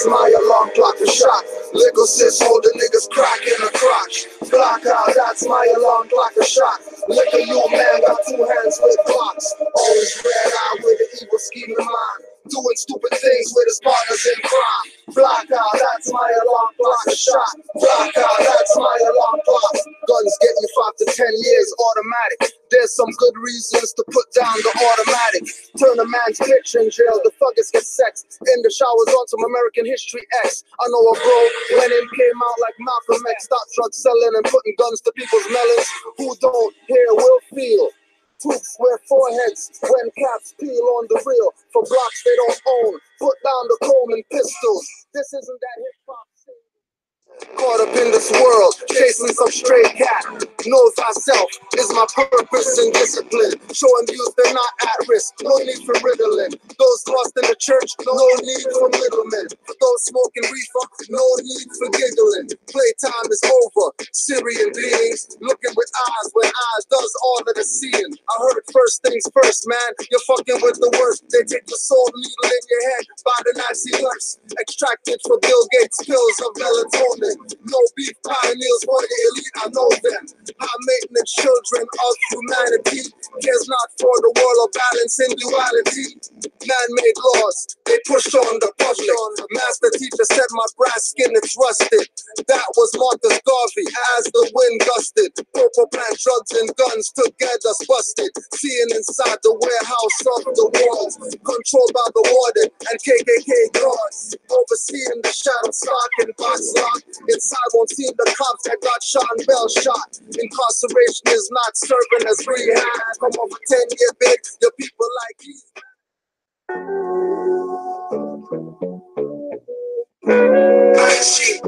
that's my alarm clock for shot. Liquor sis holding niggas crack in the crotch. Blackout, that's my alarm clock for shot. Liquor you man got 2 hands with blocks. Always red eye with the evil scheme in mind. Doing stupid things with his partners in crime. Blackout, that's my alarm clock for shot. Blackout, that's my alarm clock. Guns get you 5 to 10 years automatic. There's some good reasons to put down the automatic. Turn a man's bitch in jail, the thuggers get sex. In the showers on some American History X. I know a bro when him came out like Malcolm X. Stop drug selling and putting guns to people's melons. Who don't hear will feel. Troops wear foreheads when caps peel on the real. For blocks they don't own. Put down the comb and pistols. This isn't that hip-hop. Caught up in this world, chasing some stray cat. Know thyself is my purpose and discipline. Showing views they're not at risk, no need for riddling. Those lost in the church, no need for middlemen. For those smoking reefer, no need for giggling. Playtime is over, Syrian beings looking with eyes when eyes does all of the seeing. I heard first things first, man, you're fucking with the worst. They take the soul needle in your head by the Nazi nurse. Extracted for Bill Gates pills of melatonin. No beef pioneers for the elite, I know them. High maintenance children of humanity cares not for the world of balance and duality. Man-made laws, they push on the public. Master teacher said my brass skin is rusted. That was Marcus Garvey as the wind gusted. Purple plant drugs and guns together busted. Seeing inside the warehouse of the walls, controlled by the warden and KKK guards. Overseeing the shadow stock and box lock. Inside won't see the cops that got shot and Bell shot. Incarceration is not serving as rehab. Come off a 10-year bid, your people like these. I see.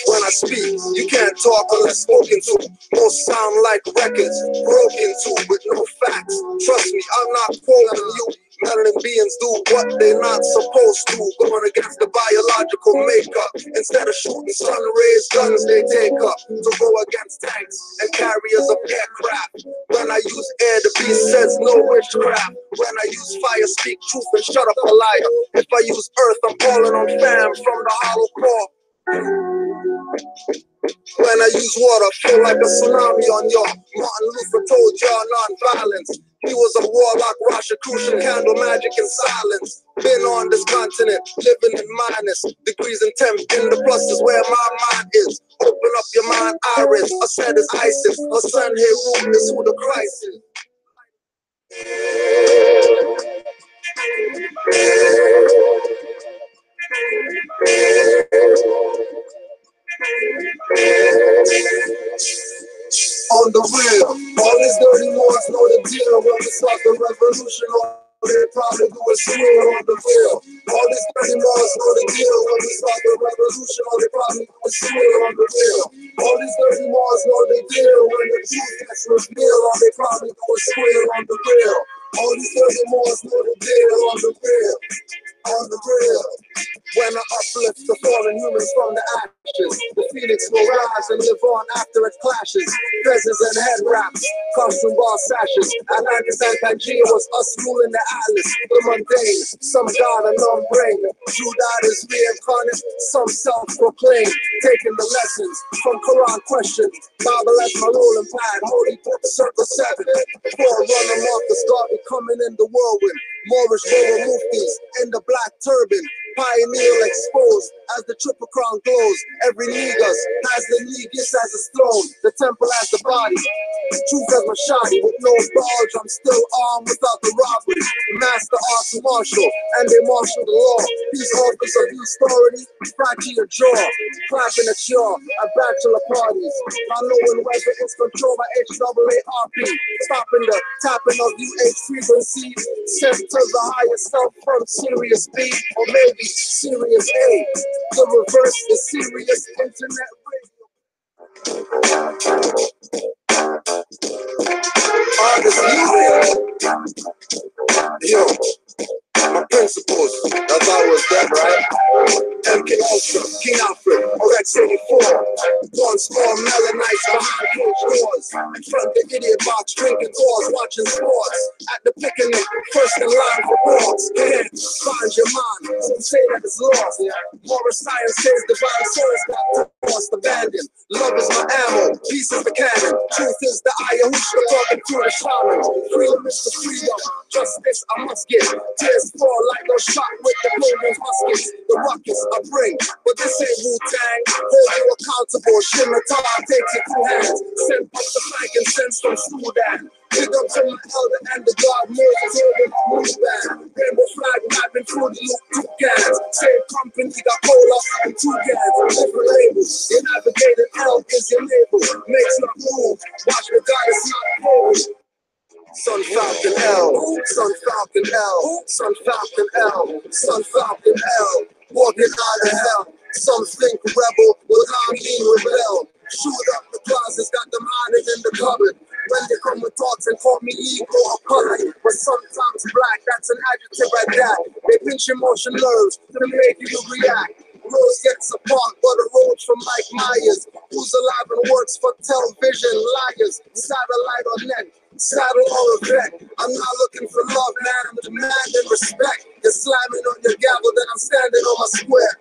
When I speak, you can't talk unless spoken to. Most sound like records, broken to with no facts. Trust me, I'm not quoting you. Melanin beings do what they're not supposed to, going against the biological makeup. Instead of shooting sun rays, guns they take up to go against tanks and carriers of aircraft. When I use air, the beast says no witchcraft. When I use fire, speak truth and shut up a liar. If I use earth, I'm calling on fam from the hollow core. When I use water, feel like a tsunami on y'all. Martin Luther told y'all non-violence. He was a warlock, Rosicrucian, candle magic and silence. Been on this continent, living in minus degrees and temp. In the plus is where my mind is. Open up your mind, iris. I said it's ISIS. Her son here, room is who the Christ is. On the real, all these dirty Moors know the deal. When we start the revolution, all they probably do is swear on the real. All these dirty Moors know the deal. When we start the revolution, all they probably do is swear on the real. All these dirty Moors know the deal. When the truth gets revealed, all they probably do is swear on the real. All these dirty Moors know the deal. On the real, on the real. When I uplift the fallen humans from the ashes, the phoenix will rise and live on after it clashes. Presents and head wraps, custom bar sashes. Atlantis and Pangea was us ruling the atlas. The mundane, some god and none brain. True God is reincarnate, some self-proclaimed. Taking the lessons from Quran questions. Bible as my ruling pad, holy book, circle 7. Forerunner Marcus Garvey coming in the whirlwind. Moorish Moor Muftis in the black turban. Pioneer exposed as the triple crown glows. Every negus has the negus as its throne. The temple as the body. Truth as my shiny. With no bulge, I'm still armed without the robbery. Master arts martial, and they marshal the law. Peace office of authority, fracture your jaw. Clapping at y'all at bachelor parties. Not knowing whether it's controlled by HAARP. Stopping the tapping of UH frequency. Sent to the higher self from Sirius B, or maybe Sirius A. The reverse is Sirius Internet Radio. Artist music. Yo, my principles, that's always them, right? MK Ultra, King Alfred, Rex 84. One small melanites behind cage doors. In front of the idiot box, drinking cars, watching sports. At the picnic, first in line for balls. Find your mind, some say that it's lost. Moorish science says divine souls got lost, abandoned. Love is my ammo, peace is the cannon. Truth is the ayahuasca talking through the shaman. Freedom is the freedom, justice I must get. Tears fall like no shot with the pilgrim's muskets. The ruckus I bring, but this ain't Wu-Tang. Hold you accountable, Shimitar takes it two hands. Send up the frankincense from Sudan. Big up to my elder and the God Moses over the blue band. Rainbow flag rapping through the loop, two cans. Same company got cola and two cans. Different labels. Your navigated L is your label. Makes no move. Watch the goddess not hold. Sun Falcon L, Sun Falcon L, Sun Falcon L, Sun Falcon L. Walking out of hell. Some think rebel, but I mean rebel. Shoot up the closets, got them hiding in the cupboard. When they come with thoughts and call me Negro or colored, but sometimes black, that's an adjective at that. They pinch emotion nerves to make you react. Rose gets apart, but a road from Mike Myers. Who's alive and works for television, liars. Satellite or net, saddle or a vet. I'm not looking for love, man, I'm demanding respect. You're slamming on your gavel, then I'm standing on my square.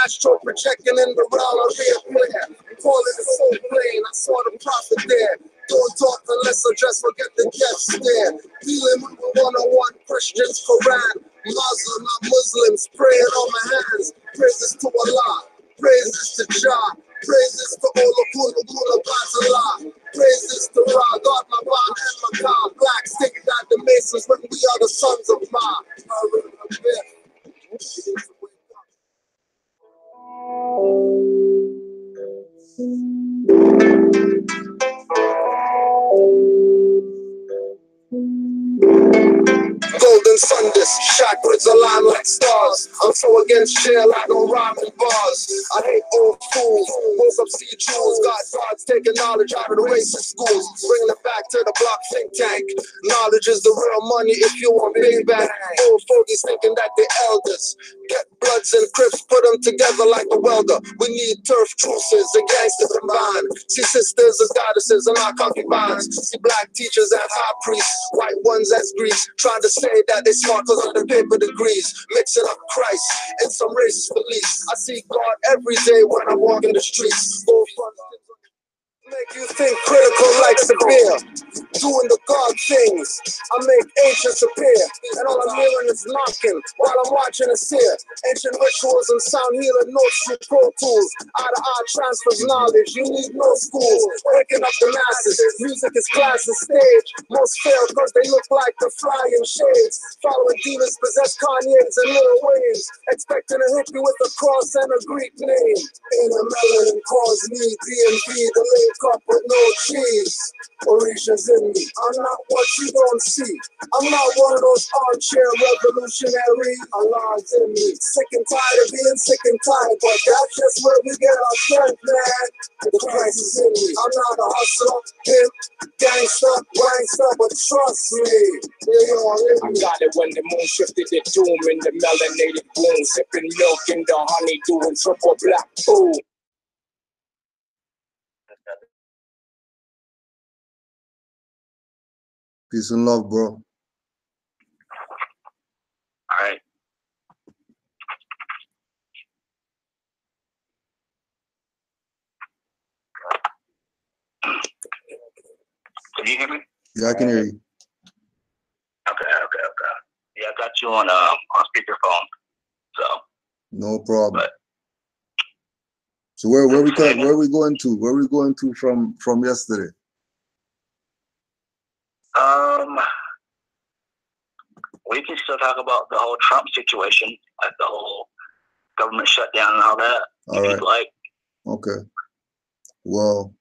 Astro projecting in the realm of real clear. Calling it so plain, I saw the prophet there. Don't talk unless address, forget the death stare. Healing with the 101 Christians, Quran. Muslim, not Muslims, praying on my hands. Praises to Allah, praises to Jah, praises to Olakula Gula Batala, praises to Ra, God, my Ba, and my God. Blacks think that the Masons when we are the sons of Ma. Golden Sundays, chakras align like stars. I'm so against jail, I don't rhyme in bars. I hate old fools, woke up see jewels. Got gods taking knowledge out of the racist schools. Bringing it back to the block think tank. Knowledge is the real money if you want big bang. Old fogies thinking that they're elders. Get bloods and crips, put them together like a welder. We need turf truces and gangsters combined. See sisters as goddesses and not concubines. See black teachers as high priests, white ones as Greeks. Trying to say that they smart because of their paper degrees. Mixing up Christ and some racist beliefs. I see God every day when I walk in the streets. Go front, make you think critical like severe. Doing the God things, I make ancients appear. And all I'm hearing is knocking while I'm watching a seer. Ancient rituals and sound healing notes through Pro Tools. Eye-to-eye transfers knowledge, you need no schools. Waking up the masses, music is class and stage. Most fail because they look like the flying shades. Following demons possess Kanye's and Lil Wayne's. Expecting to hit you with a cross and a Greek name. In a melanin cause me DMV, the late cup with no cheese. Orisha's in me, I'm not what you don't see. I'm not one of those armchair revolutionary. Allah's in me, sick and tired of being sick and tired, but that's just where we get our strength, man. The Christ is in me. I'm not a hustler, pimp, gangster, prankster, but trust me, I got it when the moon shifted the doom in the melanated womb, sipping milk in the honey, doing triple black food. Peace and love, bro. All right. Can you hear me? Yeah, I can hear you. Okay. Yeah, I got you on speakerphone. So. No problem. But, so where we going to? Where we going to from yesterday? We can still talk about the whole Trump situation, like the whole government shutdown and all that. All right. Like. Okay. Well,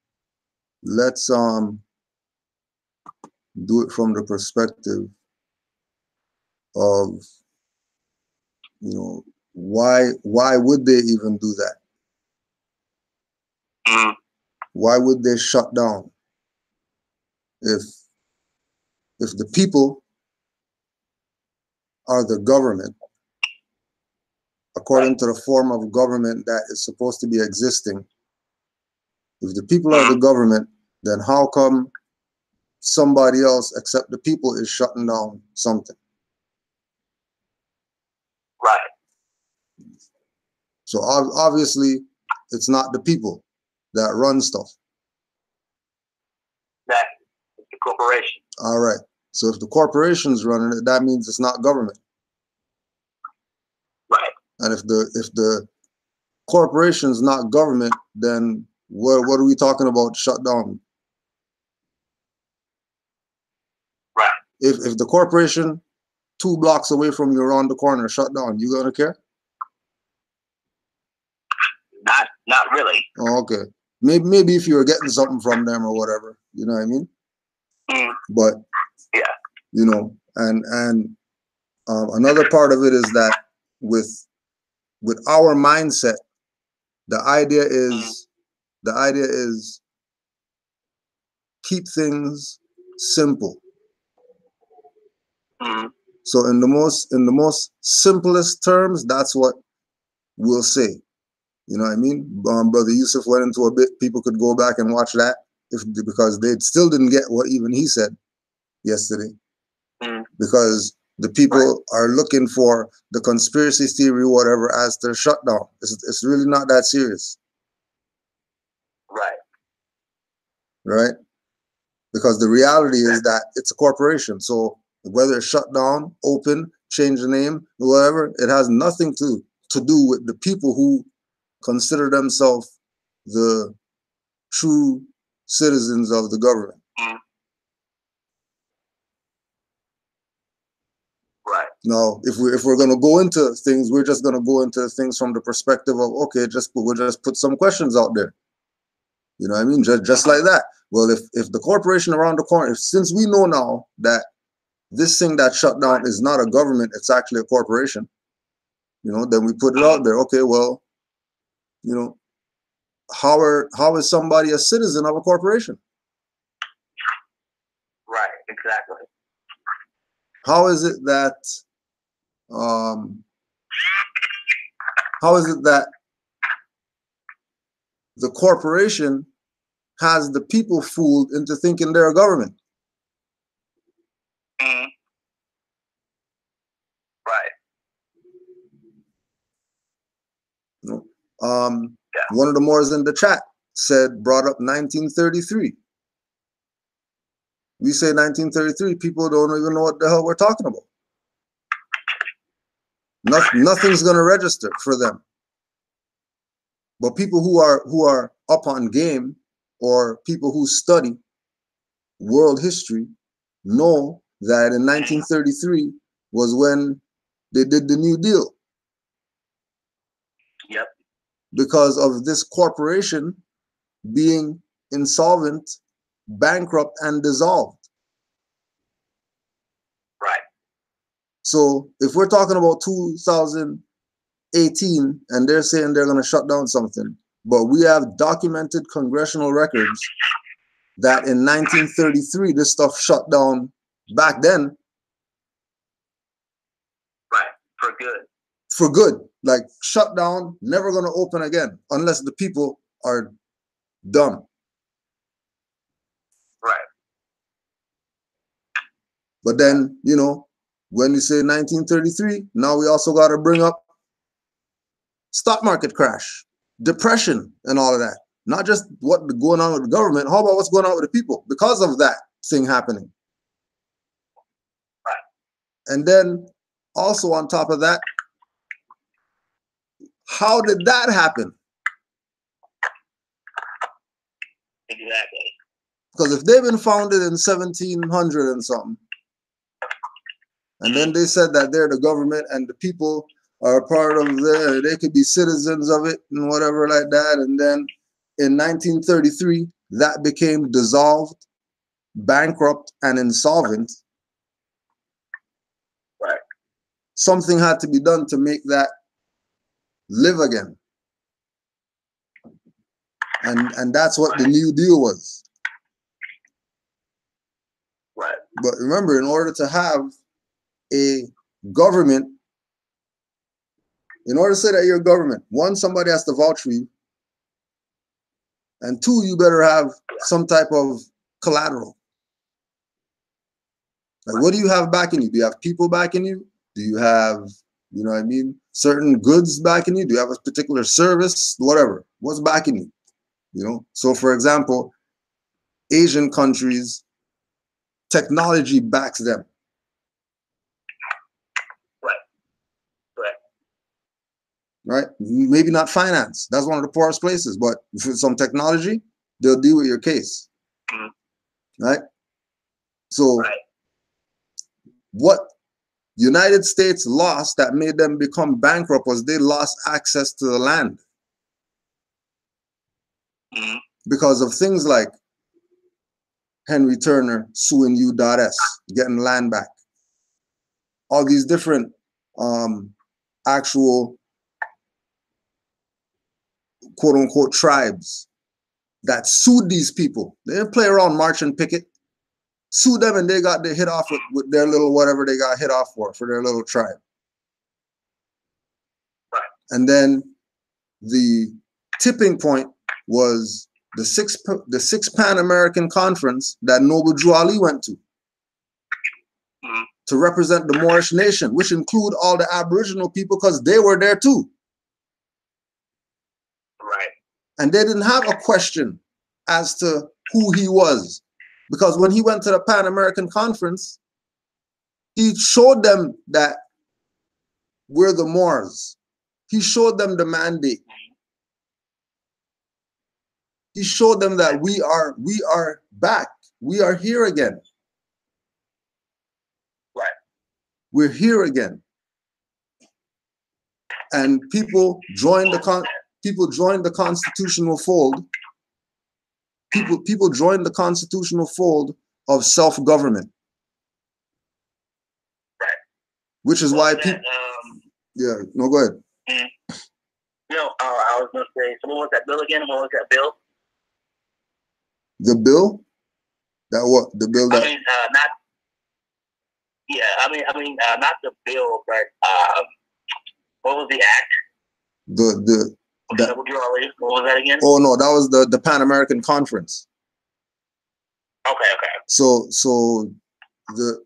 let's do it from the perspective of, why would they even do that? Mm-hmm. Why would they shut down if the people are the government, according to the form of government that is supposed to be existing? If the people are the government, then how come somebody else except the people is shutting down something. Right. So obviously, it's not the people that run stuff. That is the corporation. All right. So if the corporation's running it, that means it's not government. Right. And if the corporation's not government, then what are we talking about? Shut down. Right. If the corporation 2 blocks away from you around the corner shut down, you gonna care? Not really. Oh, okay. Maybe if you were getting something from them or whatever, you know what I mean? But yeah, you know, and another part of it is that with our mindset, the idea is keep things simple. So in the most simplest terms, that's what we'll say. You know what I mean? Brother Yusuf went into a bit. People could go back and watch that because they still didn't get what even he said yesterday. Because the people are looking for the conspiracy theory, whatever, as their shutdown. It's really not that serious. Right. Right? Because the reality is that it's a corporation. So whether it's shut down, open, change the name, whatever, it has nothing to do with the people who consider themselves the true citizens of the government. Right. Now, if we're going to go into things, we're just going to go into things from the perspective of, okay, we'll just put some questions out there. You know what I mean? Just like that. Well, if the corporation around the corner, since we know now that this thing that shut down is not a government, it's actually a corporation, you know, then we put it out there. Okay, well, you know, how is somebody a citizen of a corporation? Right, exactly. How is it that the corporation has the people fooled into thinking they're a government? Right. You know, one of the Moors in the chat brought up 1933. We say 1933, people don't even know what the hell we're talking about. Nothing's going to register for them. But people who are up on game, or people who study world history, know that in 1933 was when they did the New Deal. Yep. Because of this corporation being insolvent, bankrupt, and dissolved. Right. So if we're talking about 2018 and they're saying they're going to shut down something, but we have documented congressional records that in 1933 this stuff shut down back then. Right. For good. For good. Like shut down, never going to open again unless the people are dumb. Right. But then, you know, when you say 1933, now we also got to bring up stock market crash, depression, and all of that. Not just what's going on with the government. How about what's going on with the people because of that thing happening? Right. And then also on top of that, how did that happen? Exactly. Because if they've been founded in 1700 and something, and then they said that they're the government and the people are a part of they could be citizens of it and whatever like that. And then in 1933, that became dissolved, bankrupt, and insolvent. Right. Something had to be done to make that live again. And that's what the New Deal was. Right. But remember, in order to have a government, in order to say that you're a government, one, somebody has to vouch for you. And two, you better have some type of collateral. Like, what do you have backing you? Do you have people backing you? Do you have, you know what I mean, certain goods backing you? Do you have a particular service? Whatever. What's backing you? You know? So, for example, Asian countries, technology backs them. Right? Maybe not finance. That's one of the poorest places, but if it's some technology, they'll deal with your case. Right? So what United States lost that made them become bankrupt was they lost access to the land. Because of things like Henry Turner suing U.S., getting land back. All these different actual quote unquote tribes that sued these people. They didn't play around, march and picket. Sue them and they got the hit off with their little whatever they got hit off for their little tribe. And then the tipping point was the sixth Pan-American Conference that Noble Drew Ali went to represent the Moorish nation, which include all the Aboriginal people because they were there too. And they didn't have a question as to who he was. Because when he went to the Pan-American Conference, he showed them that we're the Moors. He showed them the mandate. He showed them that we are back. We are here again. We're here again. And people joined the constitutional fold. People joined the constitutional fold of self-government. Which is why people yeah, no, go ahead. I was gonna say, so what was that bill again? What was that bill? The bill? That what? The bill that not the bill, but what was the act? What was that again? Oh no, that was the Pan American Conference. Okay. So the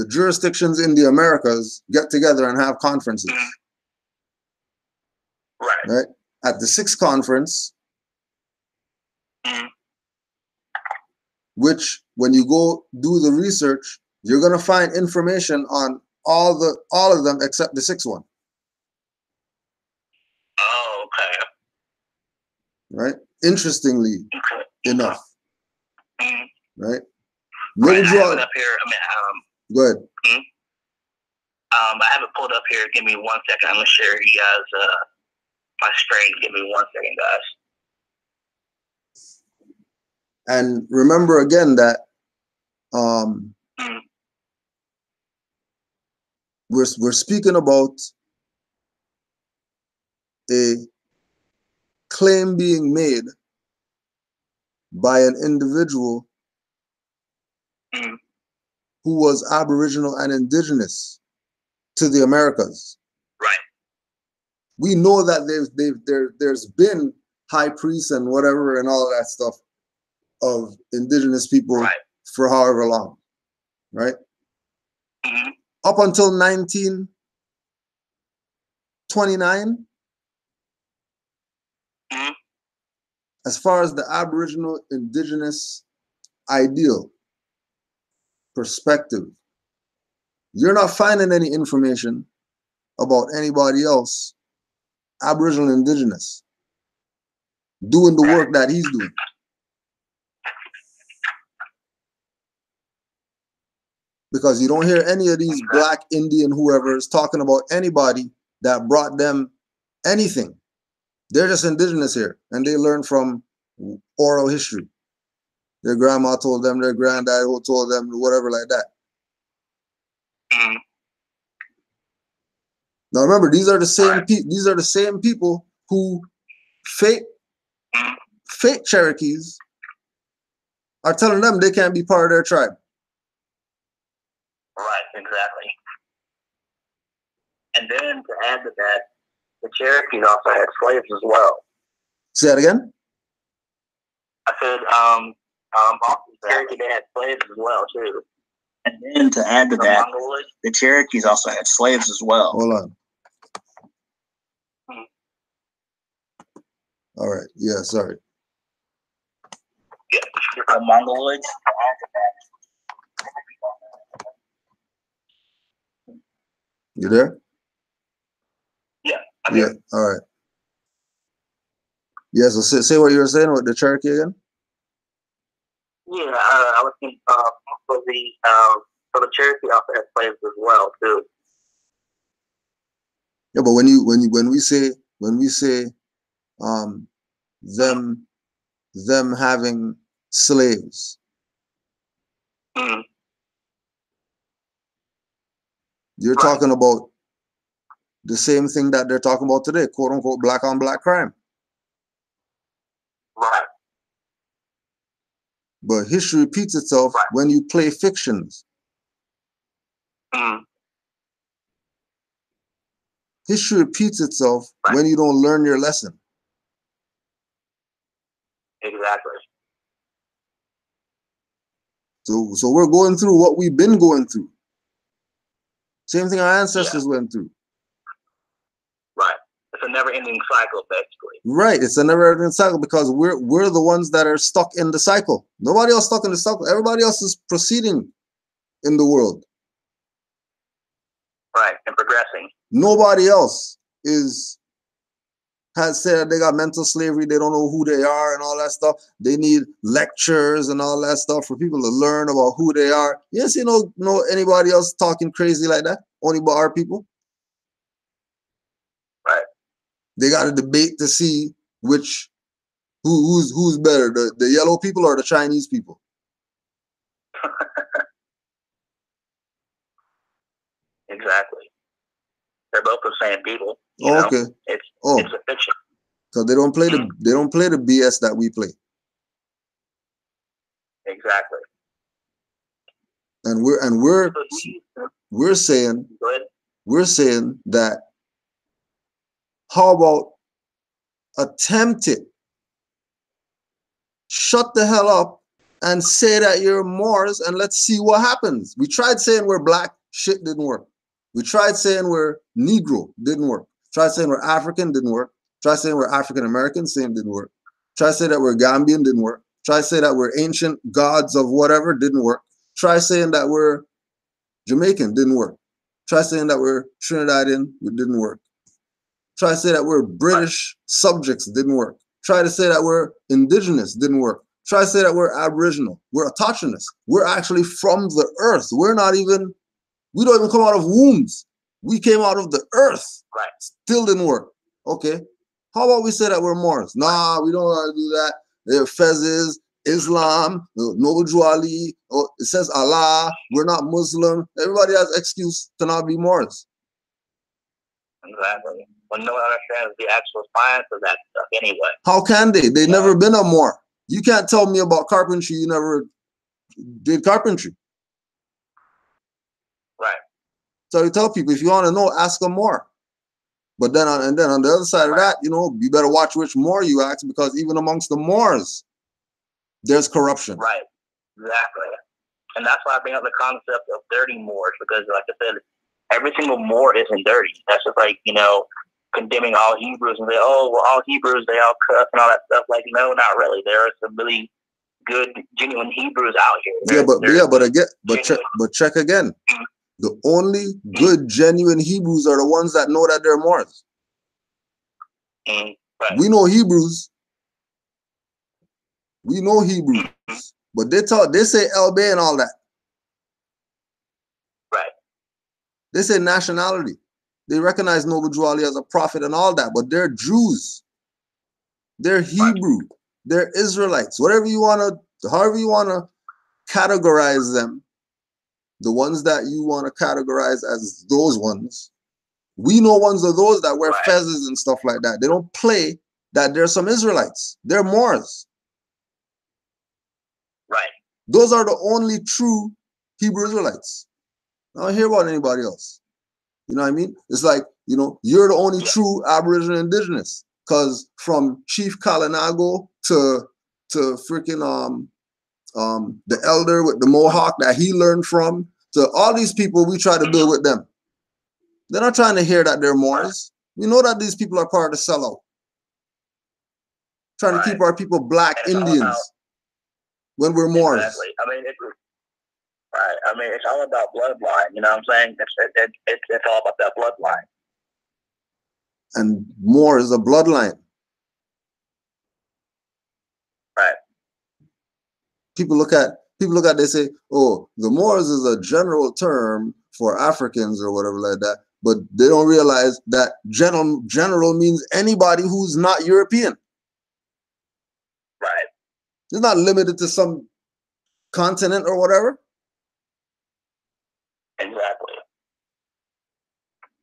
jurisdictions in the Americas get together and have conferences. Right? At the sixth conference, which when you go do the research, you're gonna find information on all of them except the sixth one. Oh, okay. Right? Interestingly enough. Right? I have it up here. Go ahead. I have it pulled up here. Give me 1 second. I'm gonna share you guys my screen. Give me 1 second, guys. And remember again that we're speaking about a claim being made by an individual who was Aboriginal and Indigenous to the Americas. Right. We know that there's been high priests and whatever and all of that stuff of Indigenous people for however long, right? Up until 1929, as far as the Aboriginal Indigenous ideal perspective, you're not finding any information about anybody else, Aboriginal Indigenous, doing the work that he's doing. Because you don't hear any of these Black, Indian, whoever is talking about anybody that brought them anything. They're just Indigenous here, and they learn from oral history. Their grandma told them, their granddad who told them, whatever like that. Now remember, these are the same people who fake Cherokees are telling them they can't be part of their tribe. Right, exactly. And then to add to that, the Cherokees also had slaves as well. Say that again? I said, also the Cherokee, they had slaves as well too. And then to add to that, the Cherokees also had slaves as well. Hold on. All right. Yeah, sorry. The Mongoloids. You there? Yeah. Yeah. All right. Yeah, so say what you were saying with the Cherokee again. Yeah, I was thinking for the Cherokee also had slaves as well too. Yeah, but when we say them having slaves, you're talking about the same thing that they're talking about today, quote unquote, black on black crime. Right. But history repeats itself when you play fictions. History repeats itself when you don't learn your lesson. Exactly. So we're going through what we've been going through. Same thing our ancestors went through. Right. It's a never-ending cycle, basically. Right. It's a never-ending cycle because we're the ones that are stuck in the cycle. Nobody else stuck in the cycle. Everybody else is proceeding in the world. Right. And progressing. Nobody else has said they got mental slavery. They don't know who they are and all that stuff. They need lectures and all that stuff for people to learn about who they are. You don't see no anybody else talking crazy like that. Only about our people. Right. They got a debate to see who's better, the yellow people or the Chinese people. Exactly. They're both the same people. Okay. It's a fiction. So they don't play the BS that we play. Exactly. And we're saying that how about attempt it? Shut the hell up and say that you're Moors and let's see what happens. We tried saying we're black, shit didn't work. We tried saying we're Negro, didn't work. Tried saying we're African, didn't work. Tried saying we're African American, same didn't work. Tried saying that we're Gambian, didn't work. Tried saying that we're ancient gods of whatever, didn't work. Try saying that we're Jamaican, didn't work. Try saying that we're Trinidadian, it didn't work. Try to say that we're British subjects, didn't work. Try to say that we're indigenous, didn't work. Try to say that we're aboriginal, we're autochthonous. We're actually from the earth. We don't even come out of wombs. We came out of the earth. Right. Still didn't work. Okay. How about we say that we're Moors? Nah, we don't want to do that. They're Fezes, Islam, Noble Juali, it says Allah, we're not Muslim. Everybody has excuse to not be Moors. Exactly. Well, no one understands the actual science of that stuff anyway. How can they? They've never been a Moor. You can't tell me about carpentry. You never did carpentry. Right. So you tell people, if you want to know, ask a Moor. But then on the other side of that, you better watch which Moor you ask, because even amongst the Moors, there's corruption. Right. Exactly. And that's why I bring up the concept of dirty Moors, because like I said, every single Moor isn't dirty. That's just like, condemning all Hebrews and say, oh, well, all Hebrews, they all cuss and all that stuff. Like, no, not really. There are some really good, genuine Hebrews out here. But check again. The only good, genuine Hebrews are the ones that know that they're Moors. Right. We know Hebrews. But they say El Bay and all that. Right. They say nationality. They recognize Noble Juali as a prophet and all that, but they're Jews. They're Hebrew. Right. They're Israelites. However you want to categorize them, the ones that you want to categorize as those ones, we know ones of those that wear fezzes and stuff like that. They don't play that there's some Israelites. They're Moors. Right. Those are the only true Hebrew Israelites. I don't hear about anybody else. You know what I mean? It's like, you're the only true Aboriginal Indigenous. Because from Chief Kalinago to freaking the elder with the Mohawk that he learned from, So all these people we try to build with them. They're not trying to hear that they're Moors. We know that these people are part of the sellout. Trying to keep our people black Indians when we're Moors. Exactly. I mean, right. I mean, it's all about bloodline. You know what I'm saying? It's all about that bloodline. And Moor is a bloodline. Right. People look at, they say, oh, the Moors is a general term for Africans or whatever like that. But they don't realize that general means anybody who's not European. Right. It's not limited to some continent or whatever. Exactly.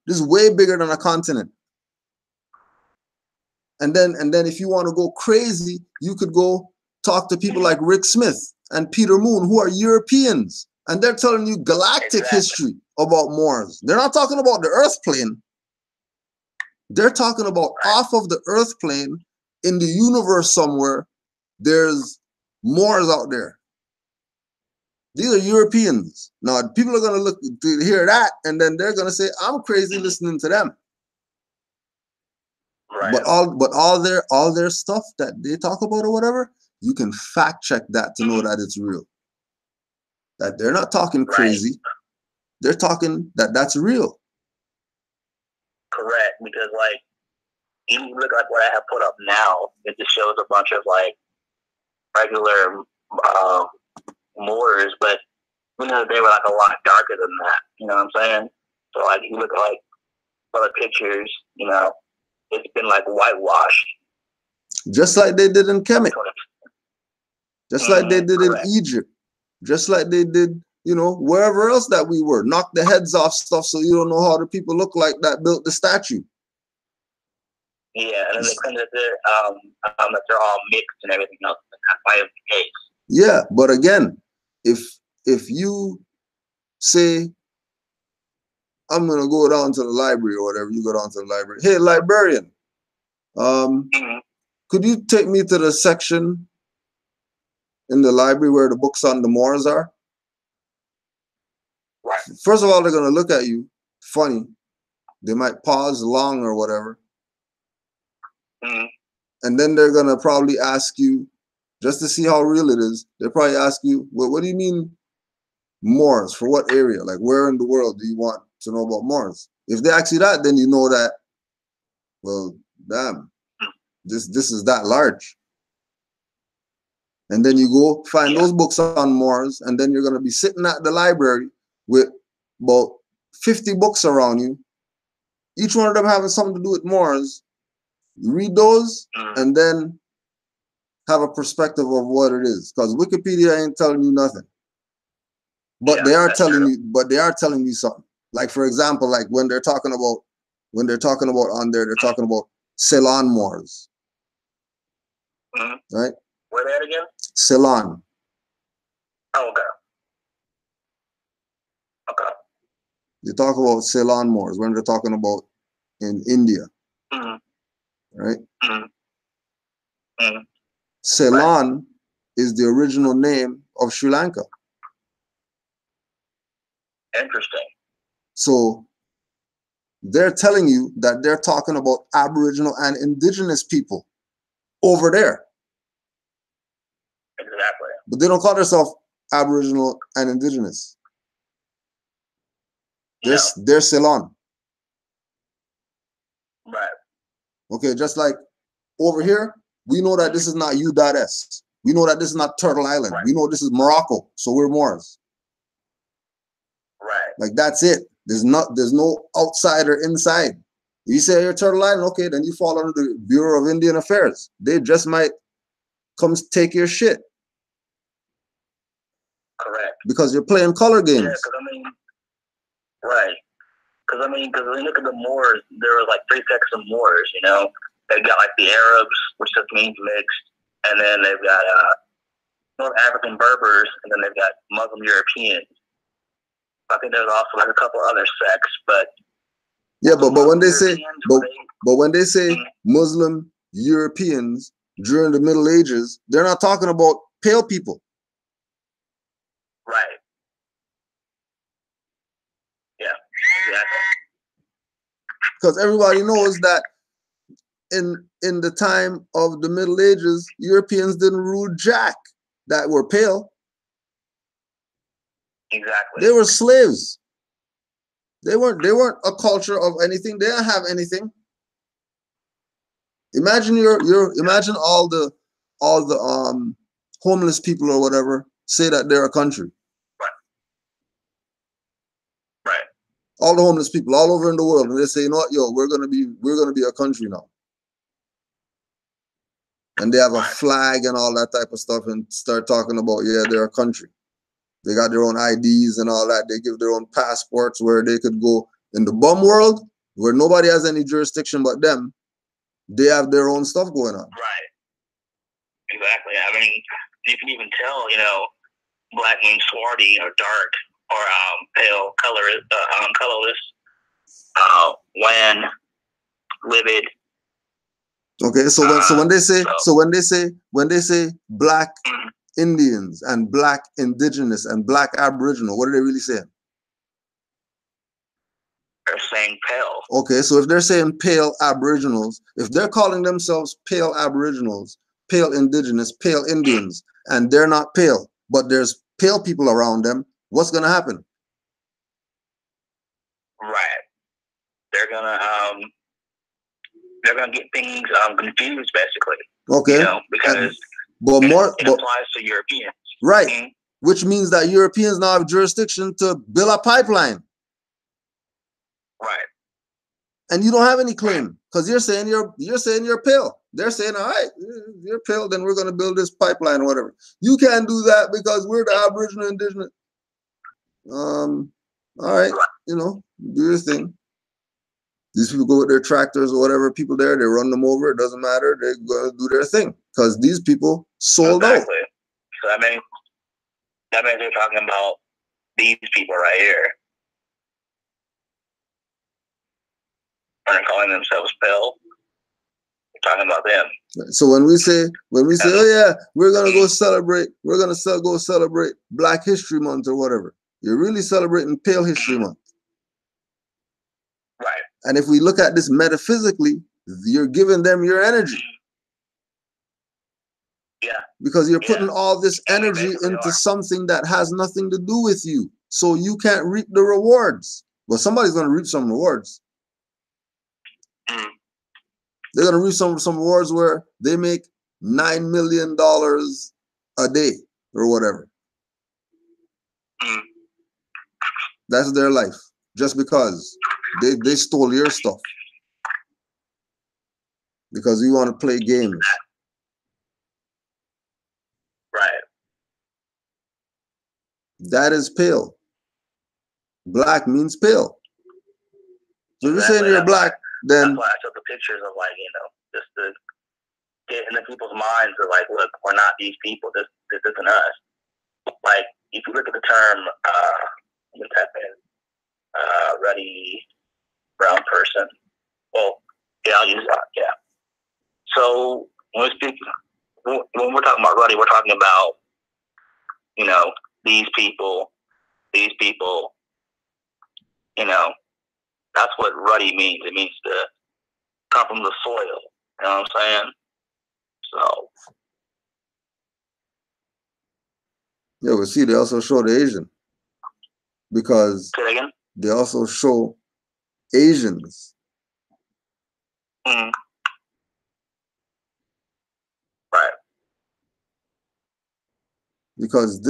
This is way bigger than a continent. And then if you want to go crazy, you could go talk to people like Rick Smith and Peter Moon, who are Europeans, and they're telling you galactic history about Moors. They're not talking about the Earth plane. They're talking about off of the Earth plane in the universe somewhere. There's Moors out there. These are Europeans. Now people are going to look to hear that, and then they're going to say, "I'm crazy listening to them." Right. But all their stuff that they talk about or whatever, you can fact check that to know that it's real. That they're not talking crazy. They're talking that's real. Correct, because like even look like what I have put up now, it just shows a bunch of like regular Moors, but you know they were like a lot darker than that. You know what I'm saying? So like you look at like other pictures, you know, it's been like whitewashed. Just like they did in Kemet. Just like they did in Egypt. Just like they did, you know, wherever else that we were. Knock the heads off stuff so you don't know how the people look like that built the statue. Yeah, and then they claim that they're all mixed and everything else. That's why it's the case. Yeah, but again, if you say, I'm gonna go down to the library or whatever, you go down to the library. Hey, librarian, could you take me to the section in the library where the books on the Moors are? Right. First of all, they're gonna look at you funny. They might pause long or whatever. And then they're gonna probably ask you, just to see how real it is, they'll probably ask you, well, what do you mean Moors? For what area? Like, where in the world do you want to know about Moors? If they ask you that, then you know that, well, damn, this is that large. And then you go find those books on Moors, and then you're gonna be sitting at the library with about 50 books around you, each one of them having something to do with Moors. You read those and then have a perspective of what it is, because Wikipedia ain't telling you nothing. But they are telling you. But they are telling you something. Like, for example, like when they're talking about on there, they're talking about Ceylon Moors, right? Where that again? Ceylon. Oh, okay. Okay. They talk about Ceylon Moors when they're talking about in India, right? Ceylon is the original name of Sri Lanka. Interesting. So they're telling you that they're talking about Aboriginal and Indigenous people over there. Exactly. But they don't call themselves Aboriginal and Indigenous. They're Ceylon. Right. Okay, just like over here, we know that this is not U.S. We know that this is not Turtle Island. Right. We know this is Morocco, so we're Moors. Right. Like, that's it. There's no outsider inside. You say you're Turtle Island, okay, then you fall under the Bureau of Indian Affairs. They just might come take your shit. Correct. Because you're playing color games. Yeah, because I mean, right. Because when you look at the Moors, there were like three sects of Moors, you know? They've got like the Arabs, which just means mixed, and then they've got North African Berbers, and then they've got Muslim Europeans. I think there's also like a couple other sects, but yeah, but when they say when they say Muslim Europeans during the Middle Ages, they're not talking about pale people. Right. because everybody knows that in the time of the Middle Ages, Europeans didn't rule jack that were pale. Exactly. They were slaves. They weren't a culture of anything. They didn't have anything. Imagine imagine all the homeless people or whatever say that they're a country. Right. All the homeless people all over in the world, and they say, you know what, yo, we're gonna be a country now. And they have a flag and all that type of stuff and start talking about, yeah, they're a country. They got their own IDs and all that. They give their own passports where they could go in the bum world where nobody has any jurisdiction but them. They have their own stuff going on. Right. Exactly. I mean, you can even tell, you know, black means swarthy or dark or pale, colorless, when livid. Okay, so when they say black Indians and black Indigenous and black Aboriginal, what are they really saying? They're saying pale. Okay, so if they're saying pale Aboriginals, if they're calling themselves pale Aboriginals, pale Indigenous, pale Indians, and they're not pale, but there's pale people around them, what's gonna happen? Right. They're gonna get things confused, basically. Okay. You know, because it applies to Europeans. Right. Mm-hmm. Which means that Europeans now have jurisdiction to build a pipeline. Right. And you don't have any claim because you're saying you're pale. They're saying, all right, you're pale, then we're gonna build this pipeline or whatever. You can't do that because we're the Aboriginal Indigenous. All right, you know, do your thing. These people go with their tractors or whatever, people there, they run them over, it doesn't matter, they're gonna do their thing. Because these people sold out. So that means they're talking about these people right here. They're calling themselves pale. We're talking about them. So when we say, oh yeah, we're gonna go celebrate Black History Month or whatever, you're really celebrating Pale History Month. Right. And if we look at this metaphysically, you're giving them your energy. Yeah. Because you're putting all this energy into something that has nothing to do with you. So you can't reap the rewards. Well, somebody's gonna reap some rewards. They're gonna reap some rewards where they make $9 million a day or whatever. That's their life, just because they stole your stuff because you want to play games. Right. That is pale. Black means pale. So if you're saying you're black, then that's why I took the pictures of, like, you know, just to get into people's minds of, like, look, we're not these people. This isn't us. Like, if you look at the term, let me type in ruddy brown person. Well, yeah, I'll use that. Yeah. So when we're talking about ruddy, we're talking about, you know, these people. You know, that's what ruddy means. It means to come from the soil. You know what I'm saying? So. Yeah, but see, they also show the Asian. Because say that again? They also show Asians. Right. Because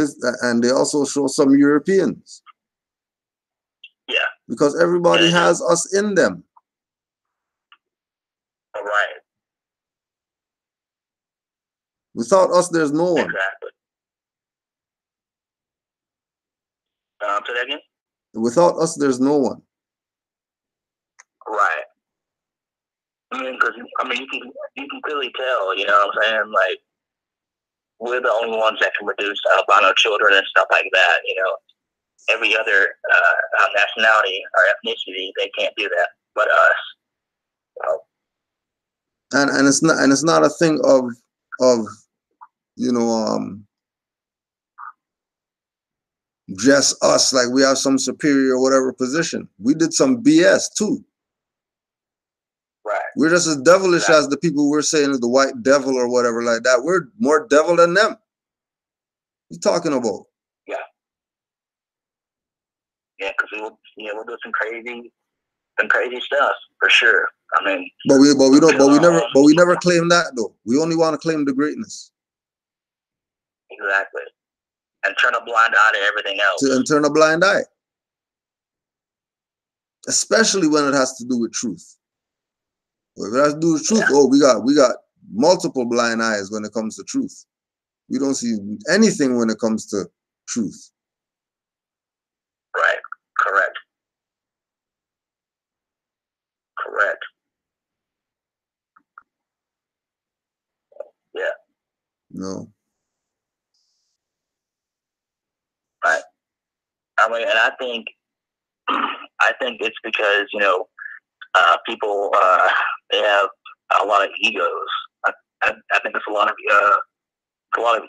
and they also show some Europeans. Yeah. Because everybody has us in them. Right. Without us, there's no one. Exactly. Say that again? Without us, there's no one. Right. I mean, because you can clearly tell. You know what I'm saying? Like, we're the only ones that can produce albino children and stuff like that. You know, every other nationality or ethnicity, they can't do that, but us. So. And it's not a thing of you know, just us, like we have some superior or whatever position. We did some BS too. We're just as devilish Exactly. as the people we're saying is the white devil or whatever like that. We're more devil than them. What you talking about? Yeah. Yeah, because we'll do some crazy stuff for sure. I mean, but we never claim that though. We only want to claim the greatness. Exactly. And turn a blind eye to everything else. And turn a blind eye. Especially when it has to do with truth. If it has to do with truth, oh, we got multiple blind eyes when it comes to truth. We don't see anything when it comes to truth. Right. Correct. Yeah. No. Right. I mean, and I think it's because people they have a lot of egos. I think it's a lot of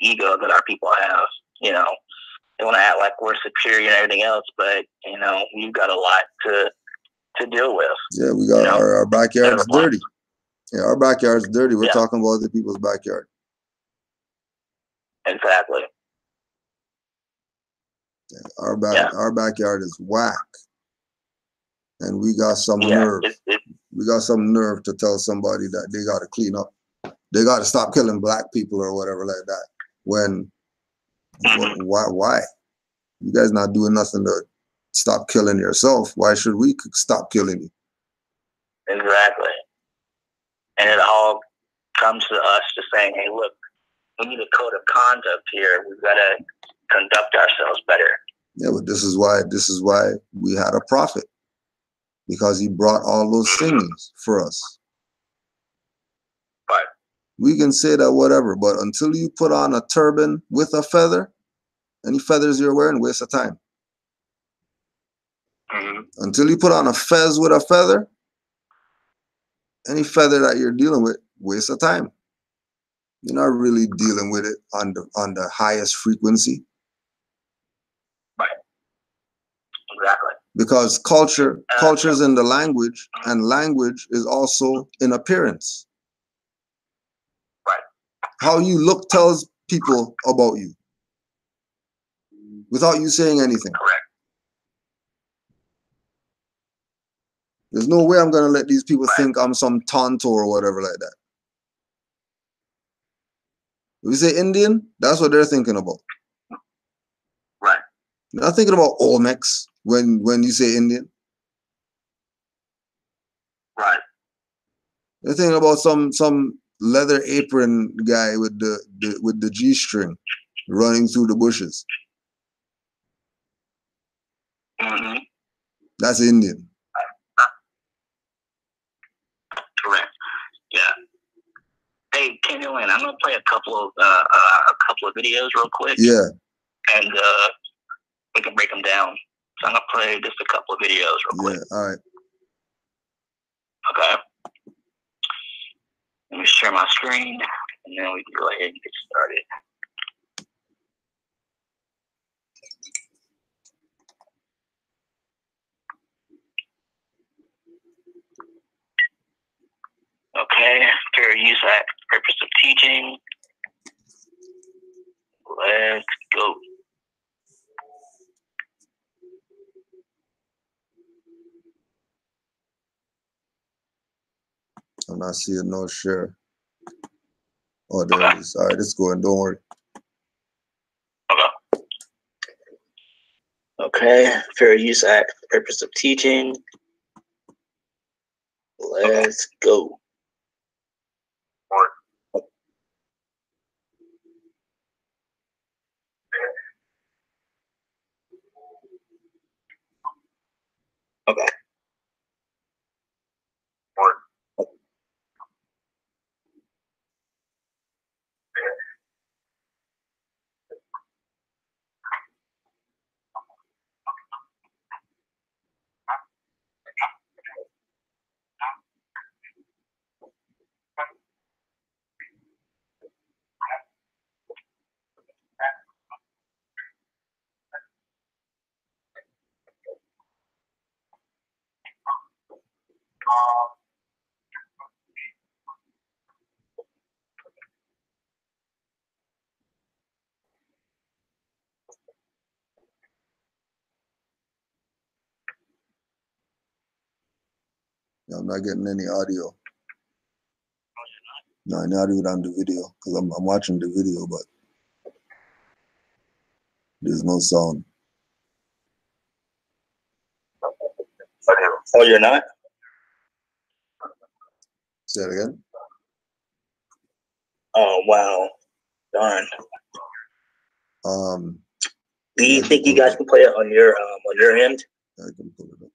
ego that our people have. They want to act like we're superior and everything else, but we've got a lot to deal with. Yeah, we got our backyard's dirty. Yeah, our backyard's dirty. We're talking about other people's backyard. Exactly. Yeah, our backyard is whack, and we got some nerve. We got some nerve to tell somebody that they got to clean up. They got to stop killing black people or whatever like that. When why? You guys not doing nothing to stop killing yourself. Why should we stop killing you? Exactly. And it all comes to us just saying, hey, look, we need a code of conduct here. We've got to conduct ourselves better. Yeah, but this is why we had a prophet, because he brought all those things for us. Right. We can say that whatever, but until you put on a turban with a feather, any feathers you're wearing, waste of time. Mm-hmm. Until you put on a fez with a feather, any feather that you're dealing with, waste of time. You're not really dealing with it on the highest frequency. Right. Exactly. Because culture is in the language, and language is also in appearance. Right. How you look tells people about you without you saying anything. Correct. There's no way I'm going to let these people think I'm some tonto or whatever like that. If we say Indian, that's what they're thinking about. Right. They're not thinking about Olmecs when you say Indian. Right. They're thinking about some leather apron guy with the G-string running through the bushes. Mm-hmm. That's Indian. Correct. Yeah. Hey, Canaanland, I'm gonna play a couple of videos real quick. Yeah. And we can break them down. So I'm gonna play just a couple of videos real quick. Yeah. All right. Okay. Let me share my screen, and then we can go ahead and get started. Okay, fair use act, purpose of teaching. Let's go. I'm not seeing no share. Oh, there it is. All right, it's going. Don't worry. Okay, fair use act, purpose of teaching. Let's go. Okay. Yeah, I'm not getting any audio. No, any audio on the video because I'm watching the video, but there's no sound. Oh, you're not? Say it again. Oh, wow. Darn. Do you think you guys can play it on your end? I can pull it up.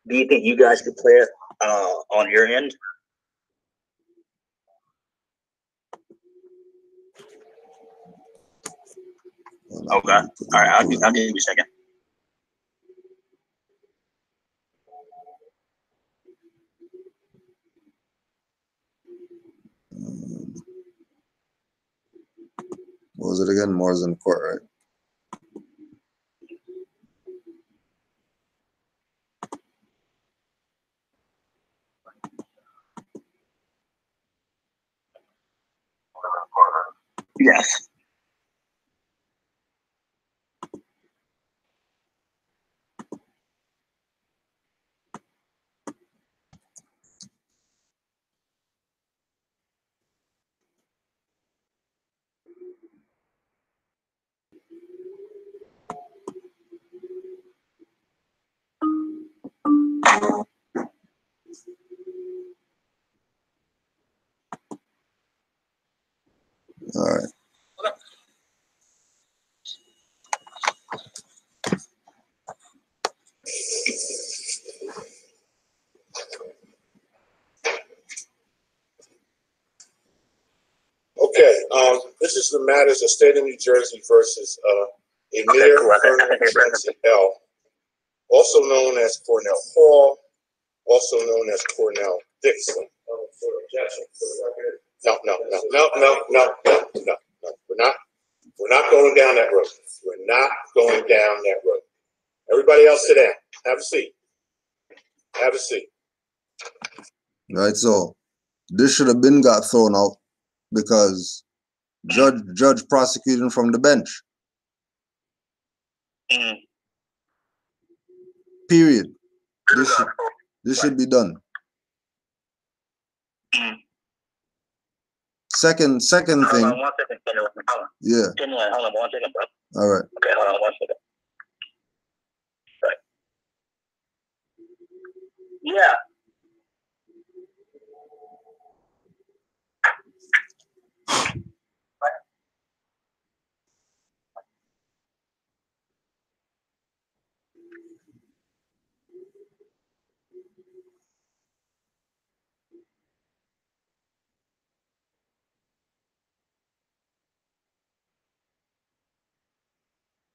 Do you think you guys could play it on your end? Okay. All right. I'll give you a second. What was it again? Moors in court, right? Yes. All right. Okay, this is the matters of State of New Jersey versus Emir Vernon Clancy L., also known as Cornell Hall, also known as Cornell Dixon. No. We're not going down that road. We're not going down that road. Everybody else sit down. Have a seat. Have a seat. Right, so this should have been got thrown out because judge prosecuting from the bench. Period. This should be done. Second thing. Hold on 1 second. Yeah. Hold on 1 second, bro. All right. Okay, hold on 1 second. Right. Yeah.